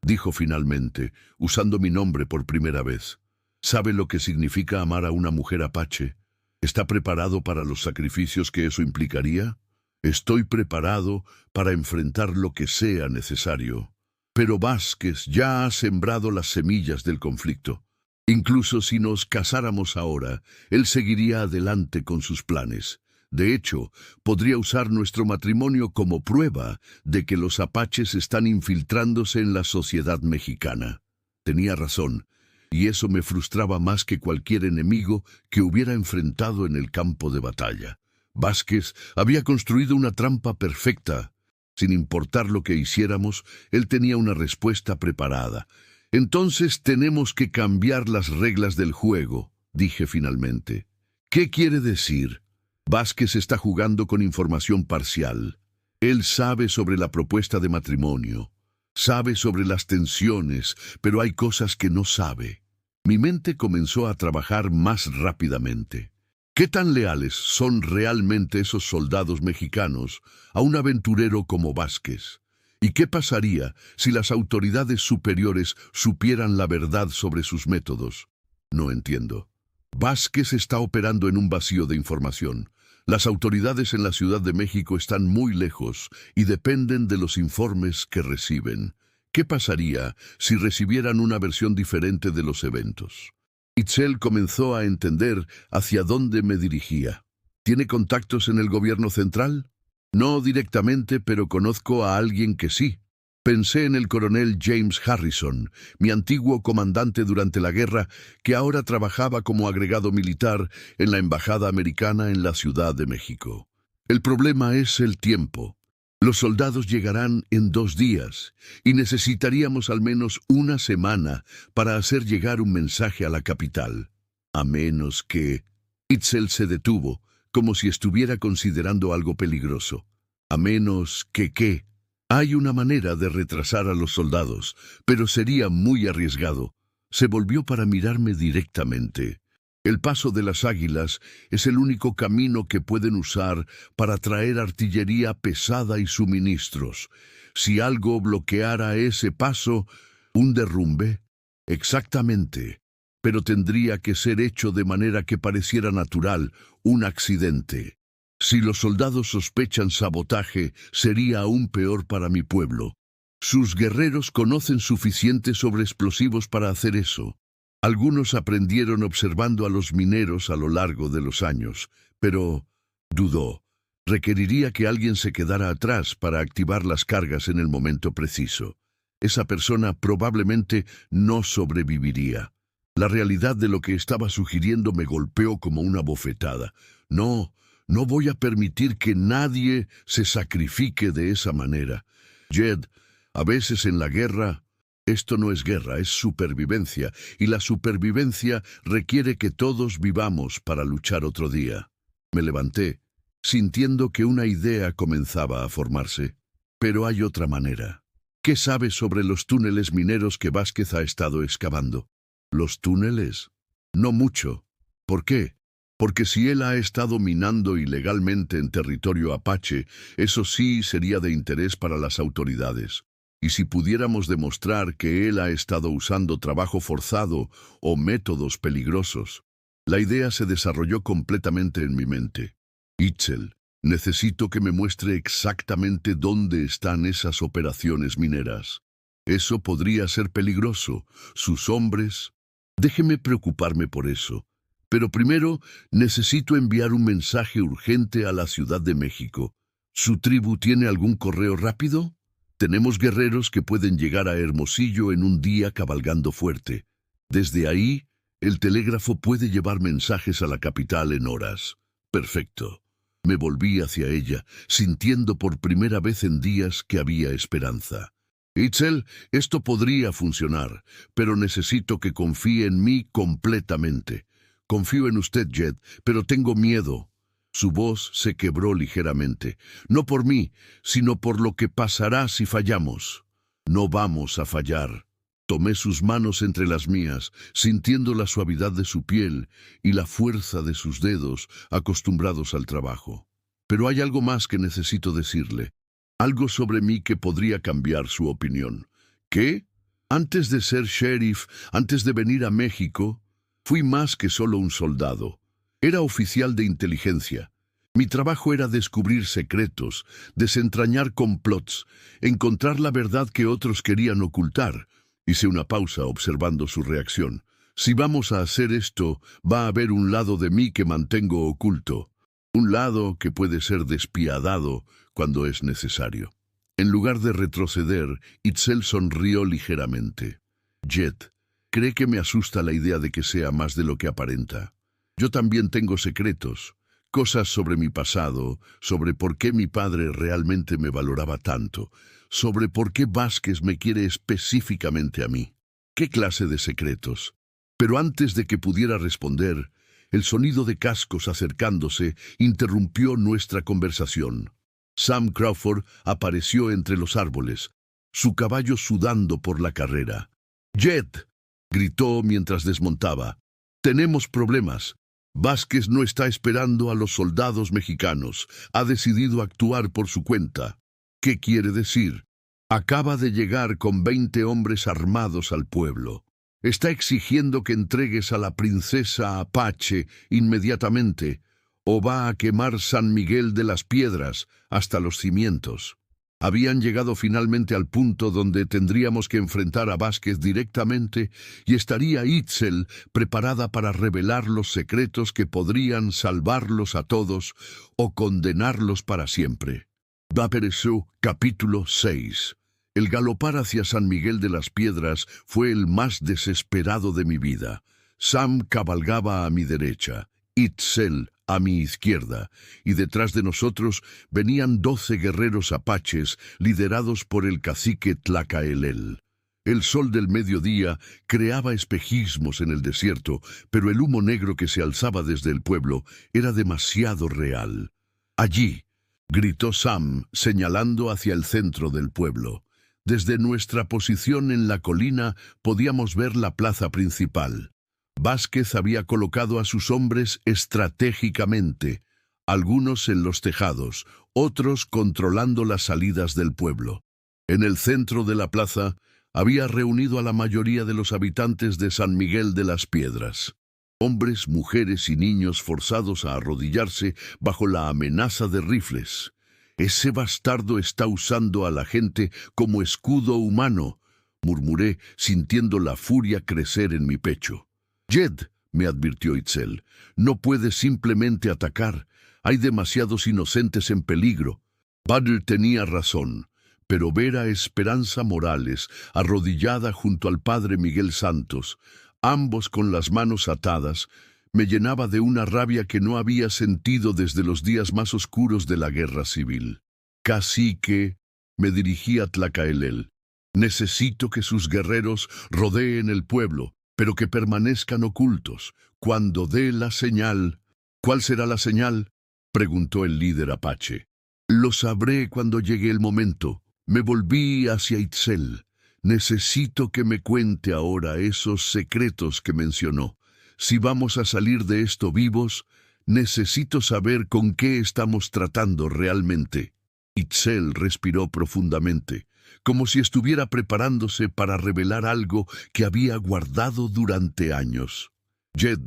dijo finalmente, usando mi nombre por primera vez. ¿Sabe lo que significa amar a una mujer apache? ¿Está preparado para los sacrificios que eso implicaría? Estoy preparado para enfrentar lo que sea necesario. Pero Vázquez ya ha sembrado las semillas del conflicto. Incluso si nos casáramos ahora, él seguiría adelante con sus planes. De hecho, podría usar nuestro matrimonio como prueba de que los apaches están infiltrándose en la sociedad mexicana. Tenía razón, y eso me frustraba más que cualquier enemigo que hubiera enfrentado en el campo de batalla. Vázquez había construido una trampa perfecta. Sin importar lo que hiciéramos, él tenía una respuesta preparada. Entonces tenemos que cambiar las reglas del juego, dije finalmente. ¿Qué quiere decir? Vázquez está jugando con información parcial. Él sabe sobre la propuesta de matrimonio, sabe sobre las tensiones, pero hay cosas que no sabe. Mi mente comenzó a trabajar más rápidamente. ¿Qué tan leales son realmente esos soldados mexicanos a un aventurero como Vázquez? ¿Y qué pasaría si las autoridades superiores supieran la verdad sobre sus métodos? No entiendo. Vázquez está operando en un vacío de información. Las autoridades en la Ciudad de México están muy lejos y dependen de los informes que reciben. ¿Qué pasaría si recibieran una versión diferente de los eventos? Itzel comenzó a entender hacia dónde me dirigía. ¿Tiene contactos en el gobierno central? No directamente, pero conozco a alguien que sí. Pensé en el coronel James Harrison, mi antiguo comandante durante la guerra, que ahora trabajaba como agregado militar en la Embajada Americana en la Ciudad de México. El problema es el tiempo. Los soldados llegarán en 2 días y necesitaríamos al menos una semana para hacer llegar un mensaje a la capital. A menos que... Itzel se detuvo, como si estuviera considerando algo peligroso. A menos que ¿qué? Hay una manera de retrasar a los soldados, pero sería muy arriesgado. Se volvió para mirarme directamente. El paso de las Águilas es el único camino que pueden usar para traer artillería pesada y suministros. Si algo bloqueara ese paso, ¿un derrumbe? Exactamente. Pero tendría que ser hecho de manera que pareciera natural, un accidente. Si los soldados sospechan sabotaje, sería aún peor para mi pueblo. Sus guerreros conocen suficiente sobre explosivos para hacer eso. Algunos aprendieron observando a los mineros a lo largo de los años, pero dudó. Requeriría que alguien se quedara atrás para activar las cargas en el momento preciso. Esa persona probablemente no sobreviviría. La realidad de lo que estaba sugiriendo me golpeó como una bofetada. No voy a permitir que nadie se sacrifique de esa manera. Jed, a veces en la guerra... Esto no es guerra, es supervivencia, y la supervivencia requiere que todos vivamos para luchar otro día. Me levanté, sintiendo que una idea comenzaba a formarse. Pero hay otra manera. ¿Qué sabes sobre los túneles mineros que Vázquez ha estado excavando? ¿Los túneles? No mucho. ¿Por qué? Porque si él ha estado minando ilegalmente en territorio apache, eso sí sería de interés para las autoridades. Y si pudiéramos demostrar que él ha estado usando trabajo forzado o métodos peligrosos, la idea se desarrolló completamente en mi mente. Itzel, necesito que me muestre exactamente dónde están esas operaciones mineras. Eso podría ser peligroso. Sus hombres... Déjeme preocuparme por eso. Pero primero necesito enviar un mensaje urgente a la Ciudad de México. ¿Su tribu tiene algún correo rápido? Tenemos guerreros que pueden llegar a Hermosillo en un día cabalgando fuerte. Desde ahí, el telégrafo puede llevar mensajes a la capital en horas. Perfecto. Me volví hacia ella, sintiendo por primera vez en días que había esperanza. Itzel, esto podría funcionar, pero necesito que confíe en mí completamente. Confío en usted, Jed, pero tengo miedo. Su voz se quebró ligeramente. No por mí, sino por lo que pasará si fallamos. No vamos a fallar. Tomé sus manos entre las mías, sintiendo la suavidad de su piel y la fuerza de sus dedos, acostumbrados al trabajo. Pero hay algo más que necesito decirle. Algo sobre mí que podría cambiar su opinión. ¿Qué? Antes de ser sheriff, antes de venir a México, fui más que solo un soldado. Era oficial de inteligencia. Mi trabajo era descubrir secretos, desentrañar complots, encontrar la verdad que otros querían ocultar. Hice una pausa observando su reacción. Si vamos a hacer esto, va a haber un lado de mí que mantengo oculto. Un lado que puede ser despiadado cuando es necesario. En lugar de retroceder, Itzel sonrió ligeramente. Jet, ¿cree que me asusta la idea de que sea más de lo que aparenta? Yo también tengo secretos, cosas sobre mi pasado, sobre por qué mi padre realmente me valoraba tanto, sobre por qué Vázquez me quiere específicamente a mí. ¿Qué clase de secretos? Pero antes de que pudiera responder, el sonido de cascos acercándose interrumpió nuestra conversación. Sam Crawford apareció entre los árboles, su caballo sudando por la carrera. «Jet», gritó mientras desmontaba, «tenemos problemas. Vázquez no está esperando a los soldados mexicanos. Ha decidido actuar por su cuenta». «¿Qué quiere decir?» «Acaba de llegar con 20 hombres armados al pueblo. Está exigiendo que entregues a la princesa Apache inmediatamente, o va a quemar San Miguel de las Piedras hasta los cimientos». Habían llegado finalmente al punto donde tendríamos que enfrentar a Vázquez directamente y estaría Itzel preparada para revelar los secretos que podrían salvarlos a todos o condenarlos para siempre. Vaperesu, capítulo 6. El galopar hacia San Miguel de las Piedras fue el más desesperado de mi vida. Sam cabalgaba a mi derecha, Itzel a mi izquierda, y detrás de nosotros venían 12 guerreros apaches liderados por el cacique Tlacaelel. El sol del mediodía creaba espejismos en el desierto, pero el humo negro que se alzaba desde el pueblo era demasiado real. «Allí», gritó Sam, señalando hacia el centro del pueblo. Desde nuestra posición en la colina podíamos ver la plaza principal. Vázquez había colocado a sus hombres estratégicamente, algunos en los tejados, otros controlando las salidas del pueblo. En el centro de la plaza había reunido a la mayoría de los habitantes de San Miguel de las Piedras. Hombres, mujeres y niños forzados a arrodillarse bajo la amenaza de rifles. «Ese bastardo está usando a la gente como escudo humano», murmuré, sintiendo la furia crecer en mi pecho. «Jed», me advirtió Itzel, «no puedes simplemente atacar. Hay demasiados inocentes en peligro». Badr tenía razón, pero ver a Esperanza Morales arrodillada junto al padre Miguel Santos, ambos con las manos atadas, me llenaba de una rabia que no había sentido desde los días más oscuros de la guerra civil. «Cacique», me dirigí a Tlacaelel, «necesito que sus guerreros rodeen el pueblo, pero que permanezcan ocultos. Cuando dé la señal». «¿Cuál será la señal?», preguntó el líder apache. «Lo sabré cuando llegue el momento». Me volví hacia Itzel. «Necesito que me cuente ahora esos secretos que mencionó. Si vamos a salir de esto vivos, necesito saber con qué estamos tratando realmente». Itzel respiró profundamente, como si estuviera preparándose para revelar algo que había guardado durante años. «Jed,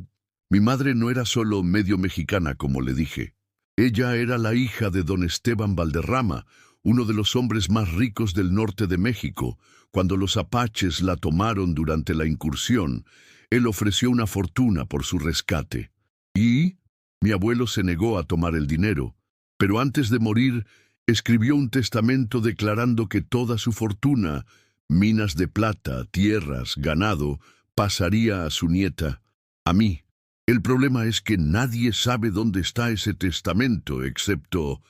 mi madre no era solo medio mexicana, como le dije. Ella era la hija de don Esteban Valderrama, uno de los hombres más ricos del norte de México. Cuando los apaches la tomaron durante la incursión, él ofreció una fortuna por su rescate. Y mi abuelo se negó a tomar el dinero, pero antes de morir escribió un testamento declarando que toda su fortuna, minas de plata, tierras, ganado, pasaría a su nieta, a mí. El problema es que nadie sabe dónde está ese testamento, excepto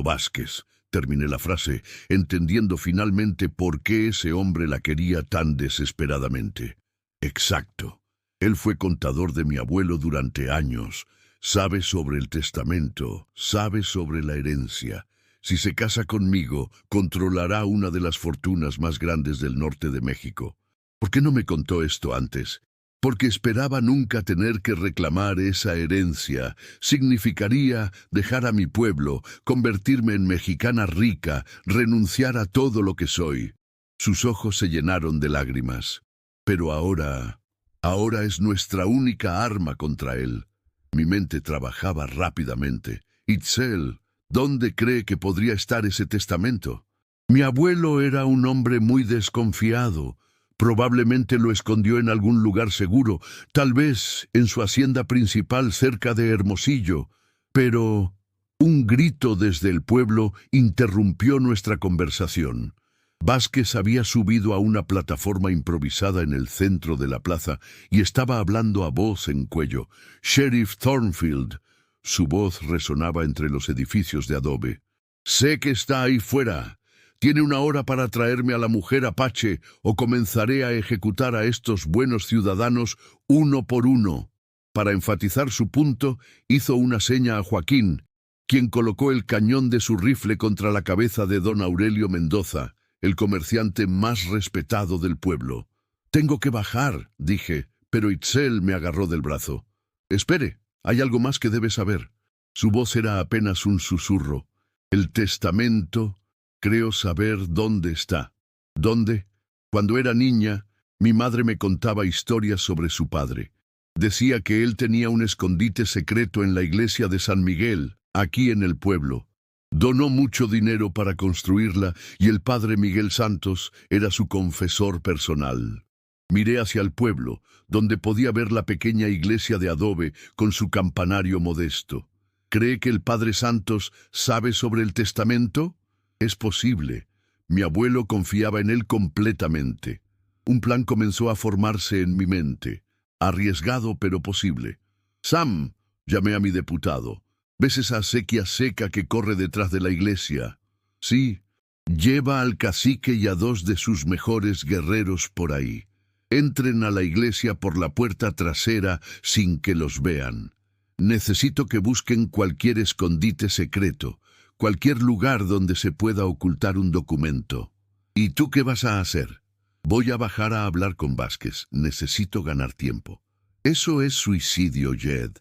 Vázquez». Terminé la frase, entendiendo finalmente por qué ese hombre la quería tan desesperadamente. «Exacto. Él fue contador de mi abuelo durante años. Sabe sobre el testamento, sabe sobre la herencia. Si se casa conmigo, controlará una de las fortunas más grandes del norte de México. ¿Por qué no me contó esto antes? Porque esperaba nunca tener que reclamar esa herencia. Significaría dejar a mi pueblo, convertirme en mexicana rica, renunciar a todo lo que soy». Sus ojos se llenaron de lágrimas. «Pero ahora es nuestra única arma contra él». Mi mente trabajaba rápidamente. «Itzel, ¿dónde cree que podría estar ese testamento?» «Mi abuelo era un hombre muy desconfiado. Probablemente lo escondió en algún lugar seguro, tal vez en su hacienda principal cerca de Hermosillo. Pero un grito desde el pueblo interrumpió nuestra conversación. Vázquez había subido a una plataforma improvisada en el centro de la plaza y estaba hablando a voz en cuello. «Sheriff Thornfield». Su voz resonaba entre los edificios de adobe. «Sé que está ahí fuera. Tiene una hora para traerme a la mujer apache o comenzaré a ejecutar a estos buenos ciudadanos uno por uno». Para enfatizar su punto, hizo una seña a Joaquín, quien colocó el cañón de su rifle contra la cabeza de don Aurelio Mendoza, el comerciante más respetado del pueblo. «Tengo que bajar», dije, pero Itzel me agarró del brazo. «Espere, hay algo más que debe saber». Su voz era apenas un susurro. «El testamento, creo saber dónde está». «¿Dónde?» Cuando era niña, mi madre me contaba historias sobre su padre. Decía que él tenía un escondite secreto en la iglesia de San Miguel, aquí en el pueblo. Donó mucho dinero para construirla y el padre Miguel Santos era su confesor personal. Miré hacia el pueblo, donde podía ver la pequeña iglesia de adobe con su campanario modesto. ¿Cree que el padre Santos sabe sobre el testamento? Es posible. Mi abuelo confiaba en él completamente. Un plan comenzó a formarse en mi mente, arriesgado pero posible. Sam, llamé a mi diputado. ¿Ves esa acequia seca que corre detrás de la iglesia? Sí, lleva al cacique y a 2 de sus mejores guerreros por ahí. Entren a la iglesia por la puerta trasera sin que los vean. Necesito que busquen cualquier escondite secreto, cualquier lugar donde se pueda ocultar un documento. ¿Y tú qué vas a hacer? Voy a bajar a hablar con Vázquez. Necesito ganar tiempo. Eso es suicidio, Jed.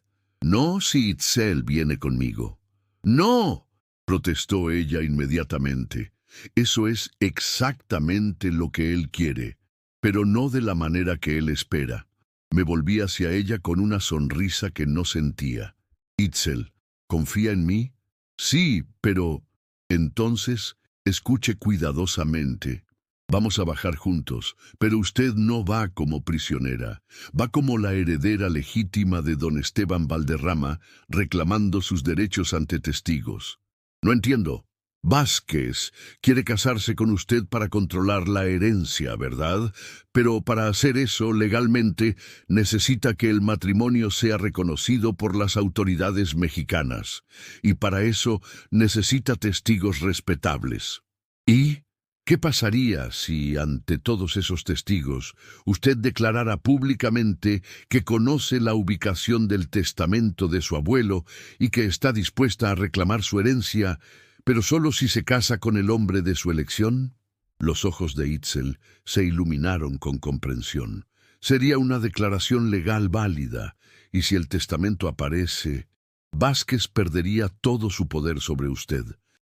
No si Itzel viene conmigo. ¡No!, protestó ella inmediatamente. Eso es exactamente lo que él quiere, pero no de la manera que él espera. Me volví hacia ella con una sonrisa que no sentía. Itzel, ¿confía en mí? Sí, pero... Entonces, escuche cuidadosamente. Vamos a bajar juntos, pero usted no va como prisionera. Va como la heredera legítima de don Esteban Valderrama, reclamando sus derechos ante testigos. No entiendo. Vázquez quiere casarse con usted para controlar la herencia, ¿verdad? Pero para hacer eso legalmente necesita que el matrimonio sea reconocido por las autoridades mexicanas. Y para eso necesita testigos respetables. ¿Y qué pasaría si, ante todos esos testigos, usted declarara públicamente que conoce la ubicación del testamento de su abuelo y que está dispuesta a reclamar su herencia, pero solo si se casa con el hombre de su elección? Los ojos de Itzel se iluminaron con comprensión. Sería una declaración legal válida, y si el testamento aparece, Vázquez perdería todo su poder sobre usted.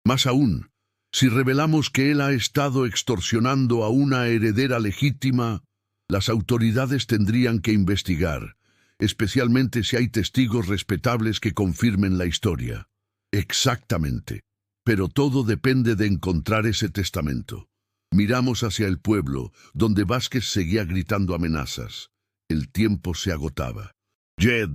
Más aún, si revelamos que él ha estado extorsionando a una heredera legítima, las autoridades tendrían que investigar, especialmente si hay testigos respetables que confirmen la historia. Exactamente. Pero todo depende de encontrar ese testamento. Miramos hacia el pueblo, donde Vázquez seguía gritando amenazas. El tiempo se agotaba. Jed,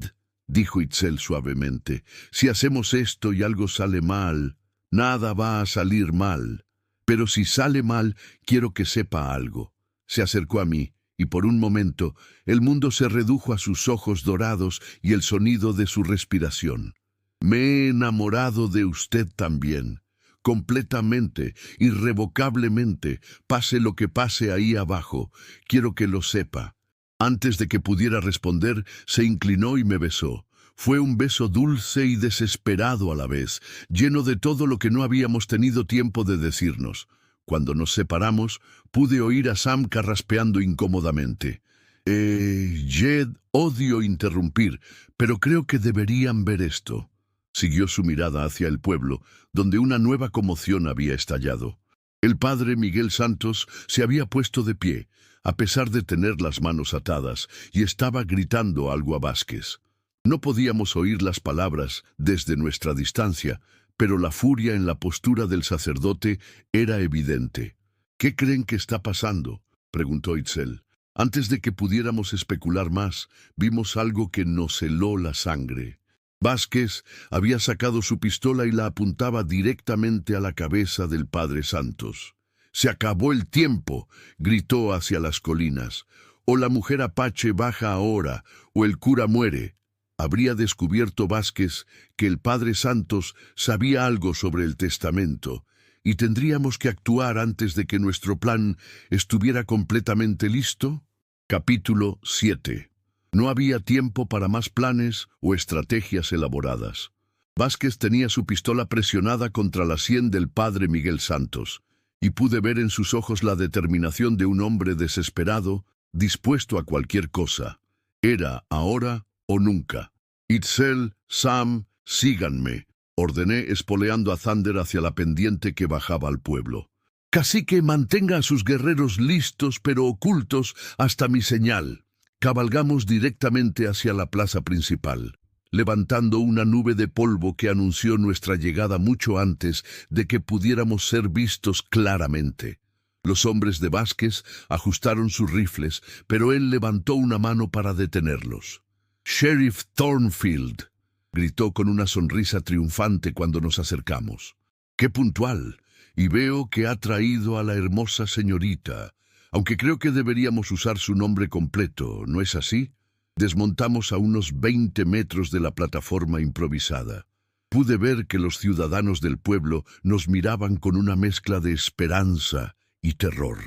dijo Itzel suavemente, si hacemos esto y algo sale mal, nada va a salir mal. Pero si sale mal, quiero que sepa algo. Se acercó a mí, y por un momento el mundo se redujo a sus ojos dorados y el sonido de su respiración. Me he enamorado de usted también, completamente, irrevocablemente, pase lo que pase ahí abajo. Quiero que lo sepa. Antes de que pudiera responder, se inclinó y me besó. Fue un beso dulce y desesperado a la vez, lleno de todo lo que no habíamos tenido tiempo de decirnos. Cuando nos separamos, pude oír a Sam carraspeando incómodamente. Jed, odio interrumpir, pero creo que deberían ver esto. Siguió su mirada hacia el pueblo, donde una nueva conmoción había estallado. El padre Miguel Santos se había puesto de pie, a pesar de tener las manos atadas, y estaba gritando algo a Vázquez. No podíamos oír las palabras desde nuestra distancia, pero la furia en la postura del sacerdote era evidente. ¿Qué creen que está pasando?, preguntó Itzel. Antes de que pudiéramos especular más, vimos algo que nos heló la sangre. Vázquez había sacado su pistola y la apuntaba directamente a la cabeza del padre Santos. «¡Se acabó el tiempo!», gritó hacia las colinas. «O la mujer apache baja ahora, o el cura muere». Habría descubierto Vázquez que el padre Santos sabía algo sobre el testamento, y tendríamos que actuar antes de que nuestro plan estuviera completamente listo. Capítulo 7. No había tiempo para más planes o estrategias elaboradas. Vázquez tenía su pistola presionada contra la sien del padre Miguel Santos, y pude ver en sus ojos la determinación de un hombre desesperado, dispuesto a cualquier cosa. Era ahora o nunca. «Itzel, Sam, síganme», ordené espoleando a Thunder hacia la pendiente que bajaba al pueblo. «Cacique, mantenga a sus guerreros listos pero ocultos hasta mi señal». Cabalgamos directamente hacia la plaza principal, levantando una nube de polvo que anunció nuestra llegada mucho antes de que pudiéramos ser vistos claramente. Los hombres de Vázquez ajustaron sus rifles, pero él levantó una mano para detenerlos. «Sheriff Thornfield», gritó con una sonrisa triunfante cuando nos acercamos. «¡Qué puntual! y veo que ha traído a la hermosa señorita, aunque creo que deberíamos usar su nombre completo, ¿no es así? Desmontamos a unos 20 metros de la plataforma improvisada. Pude ver que los ciudadanos del pueblo nos miraban con una mezcla de esperanza y terror.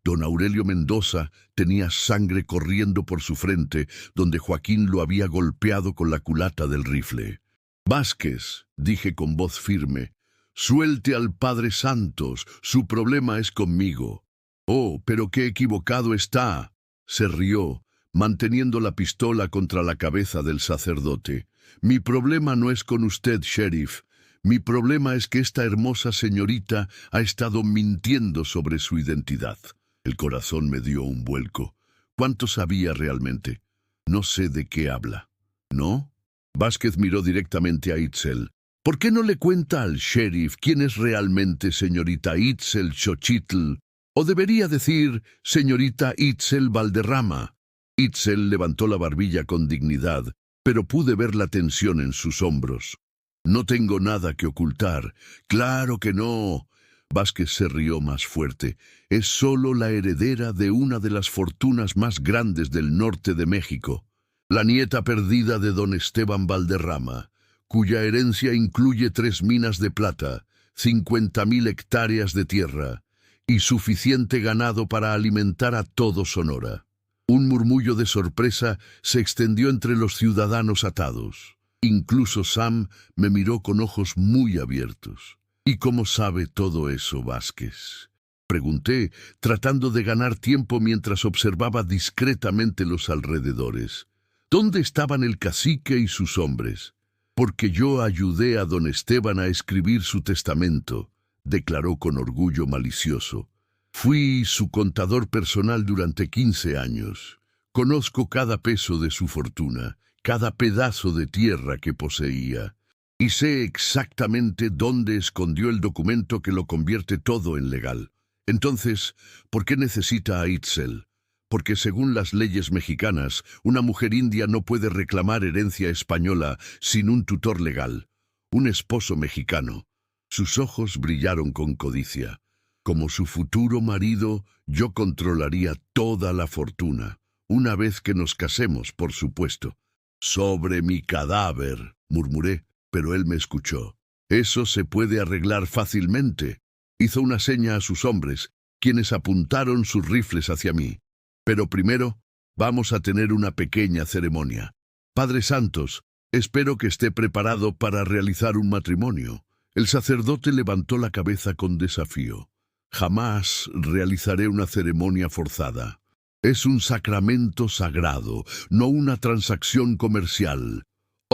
Don Aurelio Mendoza tenía sangre corriendo por su frente, donde Joaquín lo había golpeado con la culata del rifle. «Vázquez», dije con voz firme, «suelte al Padre Santos, su problema es conmigo». «Oh, pero qué equivocado está», se rió, manteniendo la pistola contra la cabeza del sacerdote. «Mi problema no es con usted, sheriff. Mi problema es que esta hermosa señorita ha estado mintiendo sobre su identidad». El corazón me dio un vuelco. ¿Cuánto sabía realmente? No sé de qué habla. ¿No? Vázquez miró directamente a Itzel. ¿Por qué no le cuenta al sheriff quién es realmente señorita Itzel Xochitl? O debería decir señorita Itzel Valderrama. Itzel levantó la barbilla con dignidad, pero pude ver la tensión en sus hombros. «No tengo nada que ocultar». «Claro que no». Vázquez se rió más fuerte. «Es solo la heredera de una de las fortunas más grandes del norte de México, la nieta perdida de don Esteban Valderrama, cuya herencia incluye 3 minas de plata, 50,000 hectáreas de tierra y suficiente ganado para alimentar a todo Sonora». Un murmullo de sorpresa se extendió entre los ciudadanos atados. Incluso Sam me miró con ojos muy abiertos. «¿Y cómo sabe todo eso, Vázquez?», pregunté, tratando de ganar tiempo mientras observaba discretamente los alrededores. ¿Dónde estaban el cacique y sus hombres? «Porque yo ayudé a don Esteban a escribir su testamento», declaró con orgullo malicioso. «Fui su contador personal durante 15 años. Conozco cada peso de su fortuna, cada pedazo de tierra que poseía. Y sé exactamente dónde escondió el documento que lo convierte todo en legal. Entonces, ¿por qué necesita a Itzel? Porque según las leyes mexicanas, una mujer india no puede reclamar herencia española sin un tutor legal, un esposo mexicano». Sus ojos brillaron con codicia. «Como su futuro marido, yo controlaría toda la fortuna, una vez que nos casemos, por supuesto». «Sobre mi cadáver», murmuré. Pero él me escuchó. «Eso se puede arreglar fácilmente». Hizo una seña a sus hombres, quienes apuntaron sus rifles hacia mí. «Pero primero, vamos a tener una pequeña ceremonia. Padre Santos, espero que esté preparado para realizar un matrimonio». El sacerdote levantó la cabeza con desafío. «Jamás realizaré una ceremonia forzada. Es un sacramento sagrado, no una transacción comercial».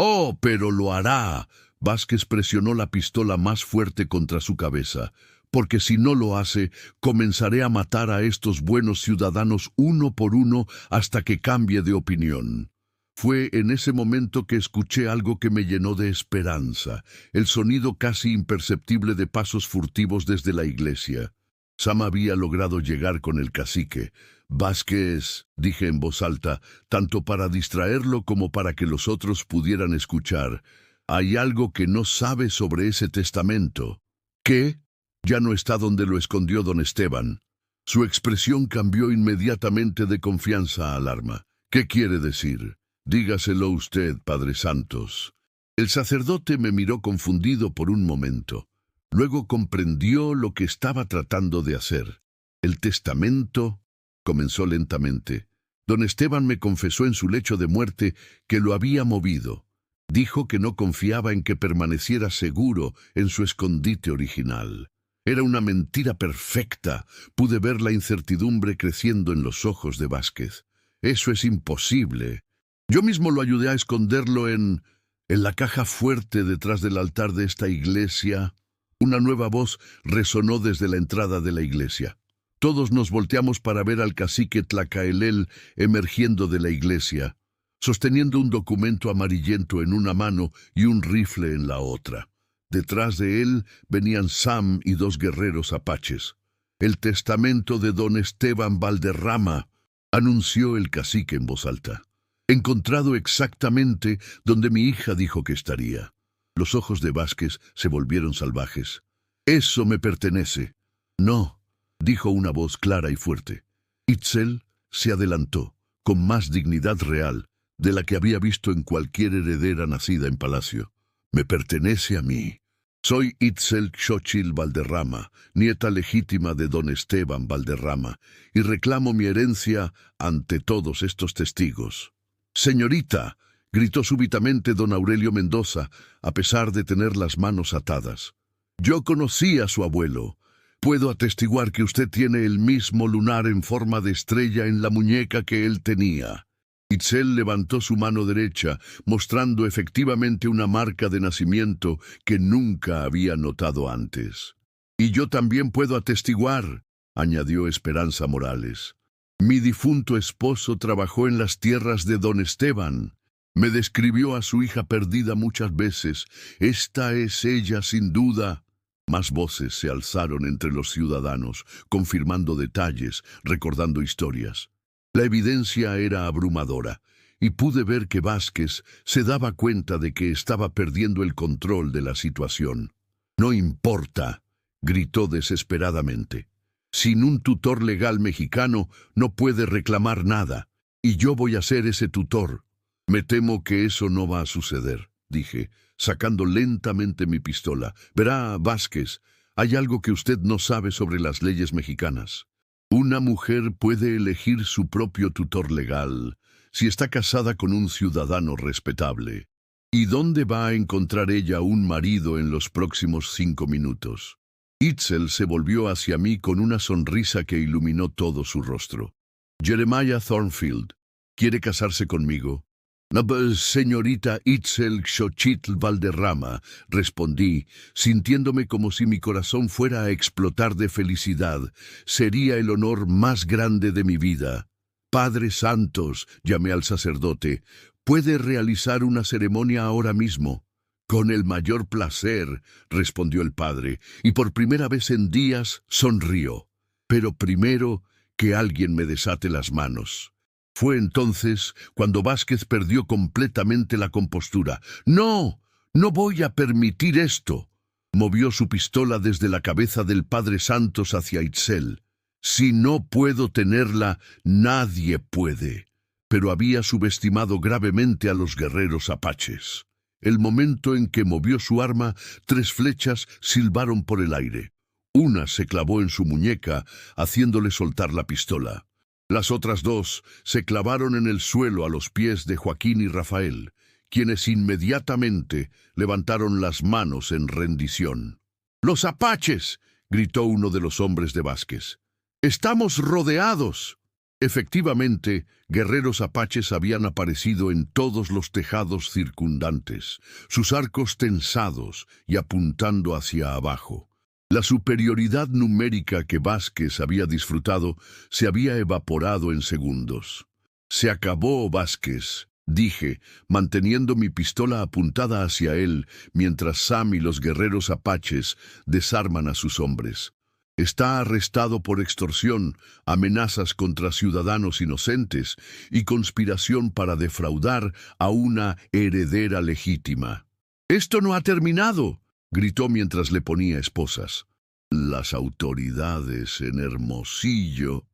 «Oh, pero lo hará». Vázquez presionó la pistola más fuerte contra su cabeza. «Porque si no lo hace, comenzaré a matar a estos buenos ciudadanos uno por uno hasta que cambie de opinión». Fue en ese momento que escuché algo que me llenó de esperanza, el sonido casi imperceptible de pasos furtivos desde la iglesia. Sam había logrado llegar con el cacique. «Vázquez», dije en voz alta, tanto para distraerlo como para que los otros pudieran escuchar, «hay algo que no sabe sobre ese testamento». «¿Qué?». «Ya no está donde lo escondió don Esteban». Su expresión cambió inmediatamente de confianza a alarma. «¿Qué quiere decir?». «Dígaselo usted, Padre Santos». El sacerdote me miró confundido por un momento. Luego comprendió lo que estaba tratando de hacer. «El testamento», comenzó lentamente. «Don Esteban me confesó en su lecho de muerte que lo había movido. Dijo que no confiaba en que permaneciera seguro en su escondite original. Era una mentira perfecta». Pude ver la incertidumbre creciendo en los ojos de Vázquez. «Eso es imposible. Yo mismo lo ayudé a esconderlo en la caja fuerte detrás del altar de esta iglesia». Una nueva voz resonó desde la entrada de la iglesia. Todos nos volteamos para ver al cacique Tlacaelel emergiendo de la iglesia, sosteniendo un documento amarillento en una mano y un rifle en la otra. Detrás de él venían Sam y 2 guerreros apaches. «El testamento de don Esteban Valderrama», anunció el cacique en voz alta. «Encontrado exactamente donde mi hija dijo que estaría». Los ojos de Vázquez se volvieron salvajes. Eso me pertenece. No, dijo una voz clara y fuerte. Itzel se adelantó, con más dignidad real de la que había visto en cualquier heredera nacida en palacio. Me pertenece a mí. Soy Itzel Xochitl Valderrama, nieta legítima de don Esteban Valderrama, y reclamo mi herencia ante todos estos testigos. Señorita, gritó súbitamente don Aurelio Mendoza, a pesar de tener las manos atadas. Yo conocí a su abuelo. Puedo atestiguar que usted tiene el mismo lunar en forma de estrella en la muñeca que él tenía. Itzel levantó su mano derecha, mostrando efectivamente una marca de nacimiento que nunca había notado antes. Y yo también puedo atestiguar, añadió Esperanza Morales. Mi difunto esposo trabajó en las tierras de don Esteban. Me describió a su hija perdida muchas veces. Esta es ella, sin duda. Más voces se alzaron entre los ciudadanos, confirmando detalles, recordando historias. La evidencia era abrumadora, y pude ver que Vázquez se daba cuenta de que estaba perdiendo el control de la situación. No importa, gritó desesperadamente. Sin un tutor legal mexicano no puede reclamar nada, y yo voy a ser ese tutor. Me temo que eso no va a suceder, dije, sacando lentamente mi pistola. Verá, Vázquez, hay algo que usted no sabe sobre las leyes mexicanas. Una mujer puede elegir su propio tutor legal si está casada con un ciudadano respetable. ¿Y dónde va a encontrar ella un marido en los próximos 5 minutos? Itzel se volvió hacia mí con una sonrisa que iluminó todo su rostro. Jeremiah Thornfield, ¿quiere casarse conmigo? No, pues, señorita Itzel Xochitl Valderrama, respondí, sintiéndome como si mi corazón fuera a explotar de felicidad. Sería el honor más grande de mi vida. Padre Santos, llamé al sacerdote, ¿puede realizar una ceremonia ahora mismo? Con el mayor placer, respondió el padre, y por primera vez en días sonrió. Pero primero que alguien me desate las manos. Fue entonces cuando Vázquez perdió completamente la compostura. ¡No! ¡No voy a permitir esto! Movió su pistola desde la cabeza del Padre Santos hacia Itzel. Si no puedo tenerla, nadie puede. Pero había subestimado gravemente a los guerreros apaches. El momento en que movió su arma, 3 flechas silbaron por el aire. Una se clavó en su muñeca, haciéndole soltar la pistola. Las otras 2 se clavaron en el suelo a los pies de Joaquín y Rafael, quienes inmediatamente levantaron las manos en rendición. ¡Los apaches!, gritó uno de los hombres de Vázquez. ¡Estamos rodeados! Efectivamente, guerreros apaches habían aparecido en todos los tejados circundantes, sus arcos tensados y apuntando hacia abajo. La superioridad numérica que Vázquez había disfrutado se había evaporado en segundos. «Se acabó, Vázquez», dije, manteniendo mi pistola apuntada hacia él, mientras Sam y los guerreros apaches desarman a sus hombres. Está arrestado por extorsión, amenazas contra ciudadanos inocentes y conspiración para defraudar a una heredera legítima. «¡Esto no ha terminado!», gritó mientras le ponía esposas. Las autoridades en Hermosillo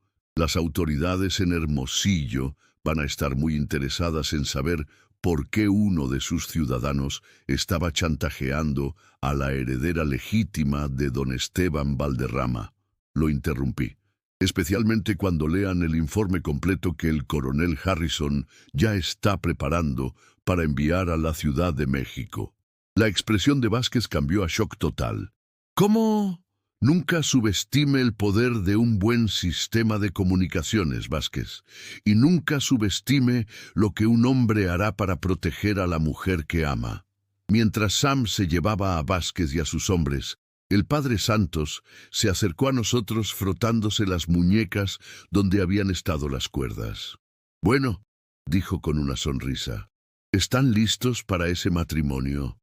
van a estar muy interesadas en saber por qué uno de sus ciudadanos estaba chantajeando a la heredera legítima de don Esteban Valderrama. Lo interrumpí, especialmente cuando lean el informe completo que el coronel Harrison ya está preparando para enviar a la Ciudad de México. La expresión de Vázquez cambió a shock total. ¿Cómo? Nunca subestime el poder de un buen sistema de comunicaciones, Vázquez, y nunca subestime lo que un hombre hará para proteger a la mujer que ama. Mientras Sam se llevaba a Vázquez y a sus hombres, el Padre Santos se acercó a nosotros frotándose las muñecas donde habían estado las cuerdas. «Bueno», dijo con una sonrisa, «¿están listos para ese matrimonio?»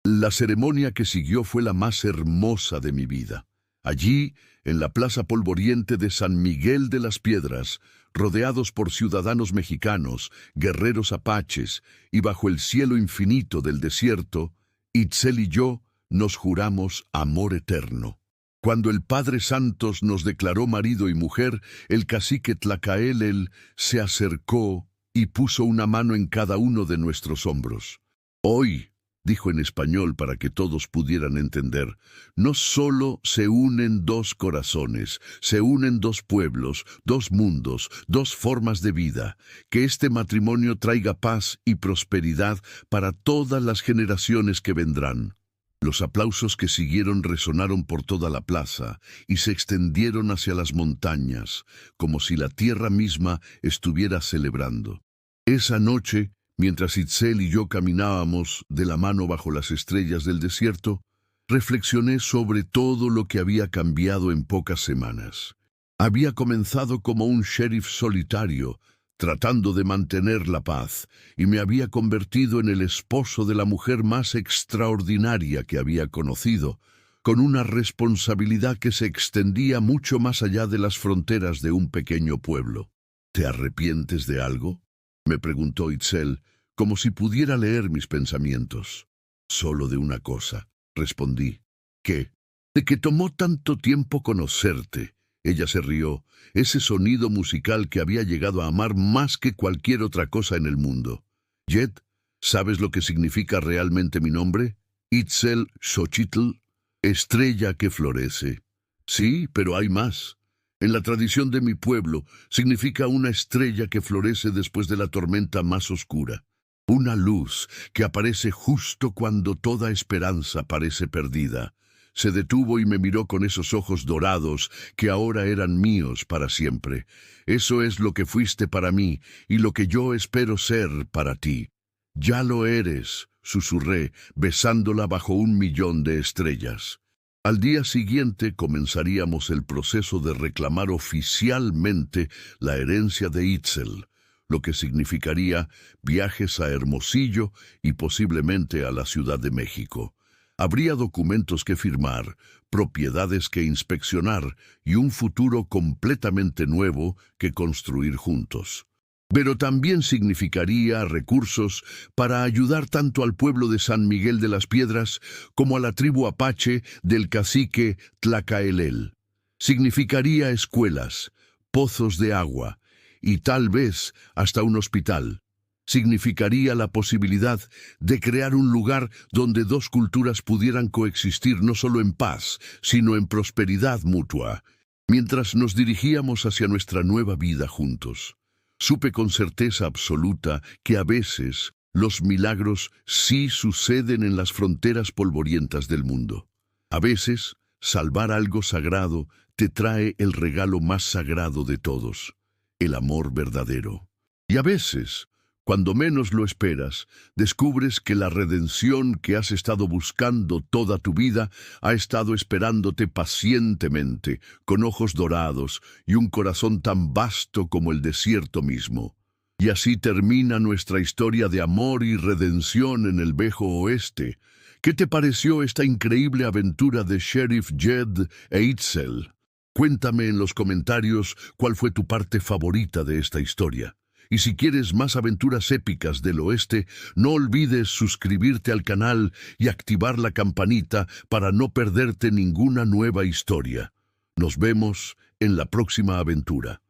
La ceremonia que siguió fue la más hermosa de mi vida. Allí, en la plaza polvoriente de San Miguel de las Piedras, rodeados por ciudadanos mexicanos, guerreros apaches, y bajo el cielo infinito del desierto, Itzel y yo nos juramos amor eterno. Cuando el Padre Santos nos declaró marido y mujer, el cacique Tlacaelel se acercó y puso una mano en cada uno de nuestros hombros. Hoy, dijo en español para que todos pudieran entender, no solo se unen dos corazones, se unen dos pueblos, dos mundos, dos formas de vida. Que este matrimonio traiga paz y prosperidad para todas las generaciones que vendrán. Los aplausos que siguieron resonaron por toda la plaza y se extendieron hacia las montañas, como si la tierra misma estuviera celebrando. Esa noche, mientras Itzel y yo caminábamos de la mano bajo las estrellas del desierto, reflexioné sobre todo lo que había cambiado en pocas semanas. Había comenzado como un sheriff solitario, tratando de mantener la paz, y me había convertido en el esposo de la mujer más extraordinaria que había conocido, con una responsabilidad que se extendía mucho más allá de las fronteras de un pequeño pueblo. ¿Te arrepientes de algo?, me preguntó Itzel, como si pudiera leer mis pensamientos. Solo de una cosa, respondí. ¿Qué? De que tomó tanto tiempo conocerte. Ella se rió, ese sonido musical que había llegado a amar más que cualquier otra cosa en el mundo. Jet, ¿sabes lo que significa realmente mi nombre? Itzel Xochitl, estrella que florece. Sí, pero hay más. En la tradición de mi pueblo, significa una estrella que florece después de la tormenta más oscura. Una luz que aparece justo cuando toda esperanza parece perdida. Se detuvo y me miró con esos ojos dorados que ahora eran míos para siempre. Eso es lo que fuiste para mí y lo que yo espero ser para ti. Ya lo eres, susurré, besándola bajo 1.000.000 de estrellas. Al día siguiente comenzaríamos el proceso de reclamar oficialmente la herencia de Itzel, lo que significaría viajes a Hermosillo y posiblemente a la Ciudad de México. Habría documentos que firmar, propiedades que inspeccionar y un futuro completamente nuevo que construir juntos. Pero también significaría recursos para ayudar tanto al pueblo de San Miguel de las Piedras como a la tribu apache del cacique Tlacaelel. Significaría escuelas, pozos de agua y tal vez hasta un hospital. Significaría la posibilidad de crear un lugar donde dos culturas pudieran coexistir no solo en paz, sino en prosperidad mutua. Mientras nos dirigíamos hacia nuestra nueva vida juntos, supe con certeza absoluta que a veces los milagros sí suceden en las fronteras polvorientas del mundo. A veces, salvar algo sagrado te trae el regalo más sagrado de todos, el amor verdadero. Y a veces, cuando menos lo esperas, descubres que la redención que has estado buscando toda tu vida ha estado esperándote pacientemente, con ojos dorados y un corazón tan vasto como el desierto mismo. Y así termina nuestra historia de amor y redención en el Vejo Oeste. ¿Qué te pareció esta increíble aventura de Sheriff Jed e Itzel? Cuéntame en los comentarios cuál fue tu parte favorita de esta historia. Y si quieres más aventuras épicas del oeste, no olvides suscribirte al canal y activar la campanita para no perderte ninguna nueva historia. Nos vemos en la próxima aventura.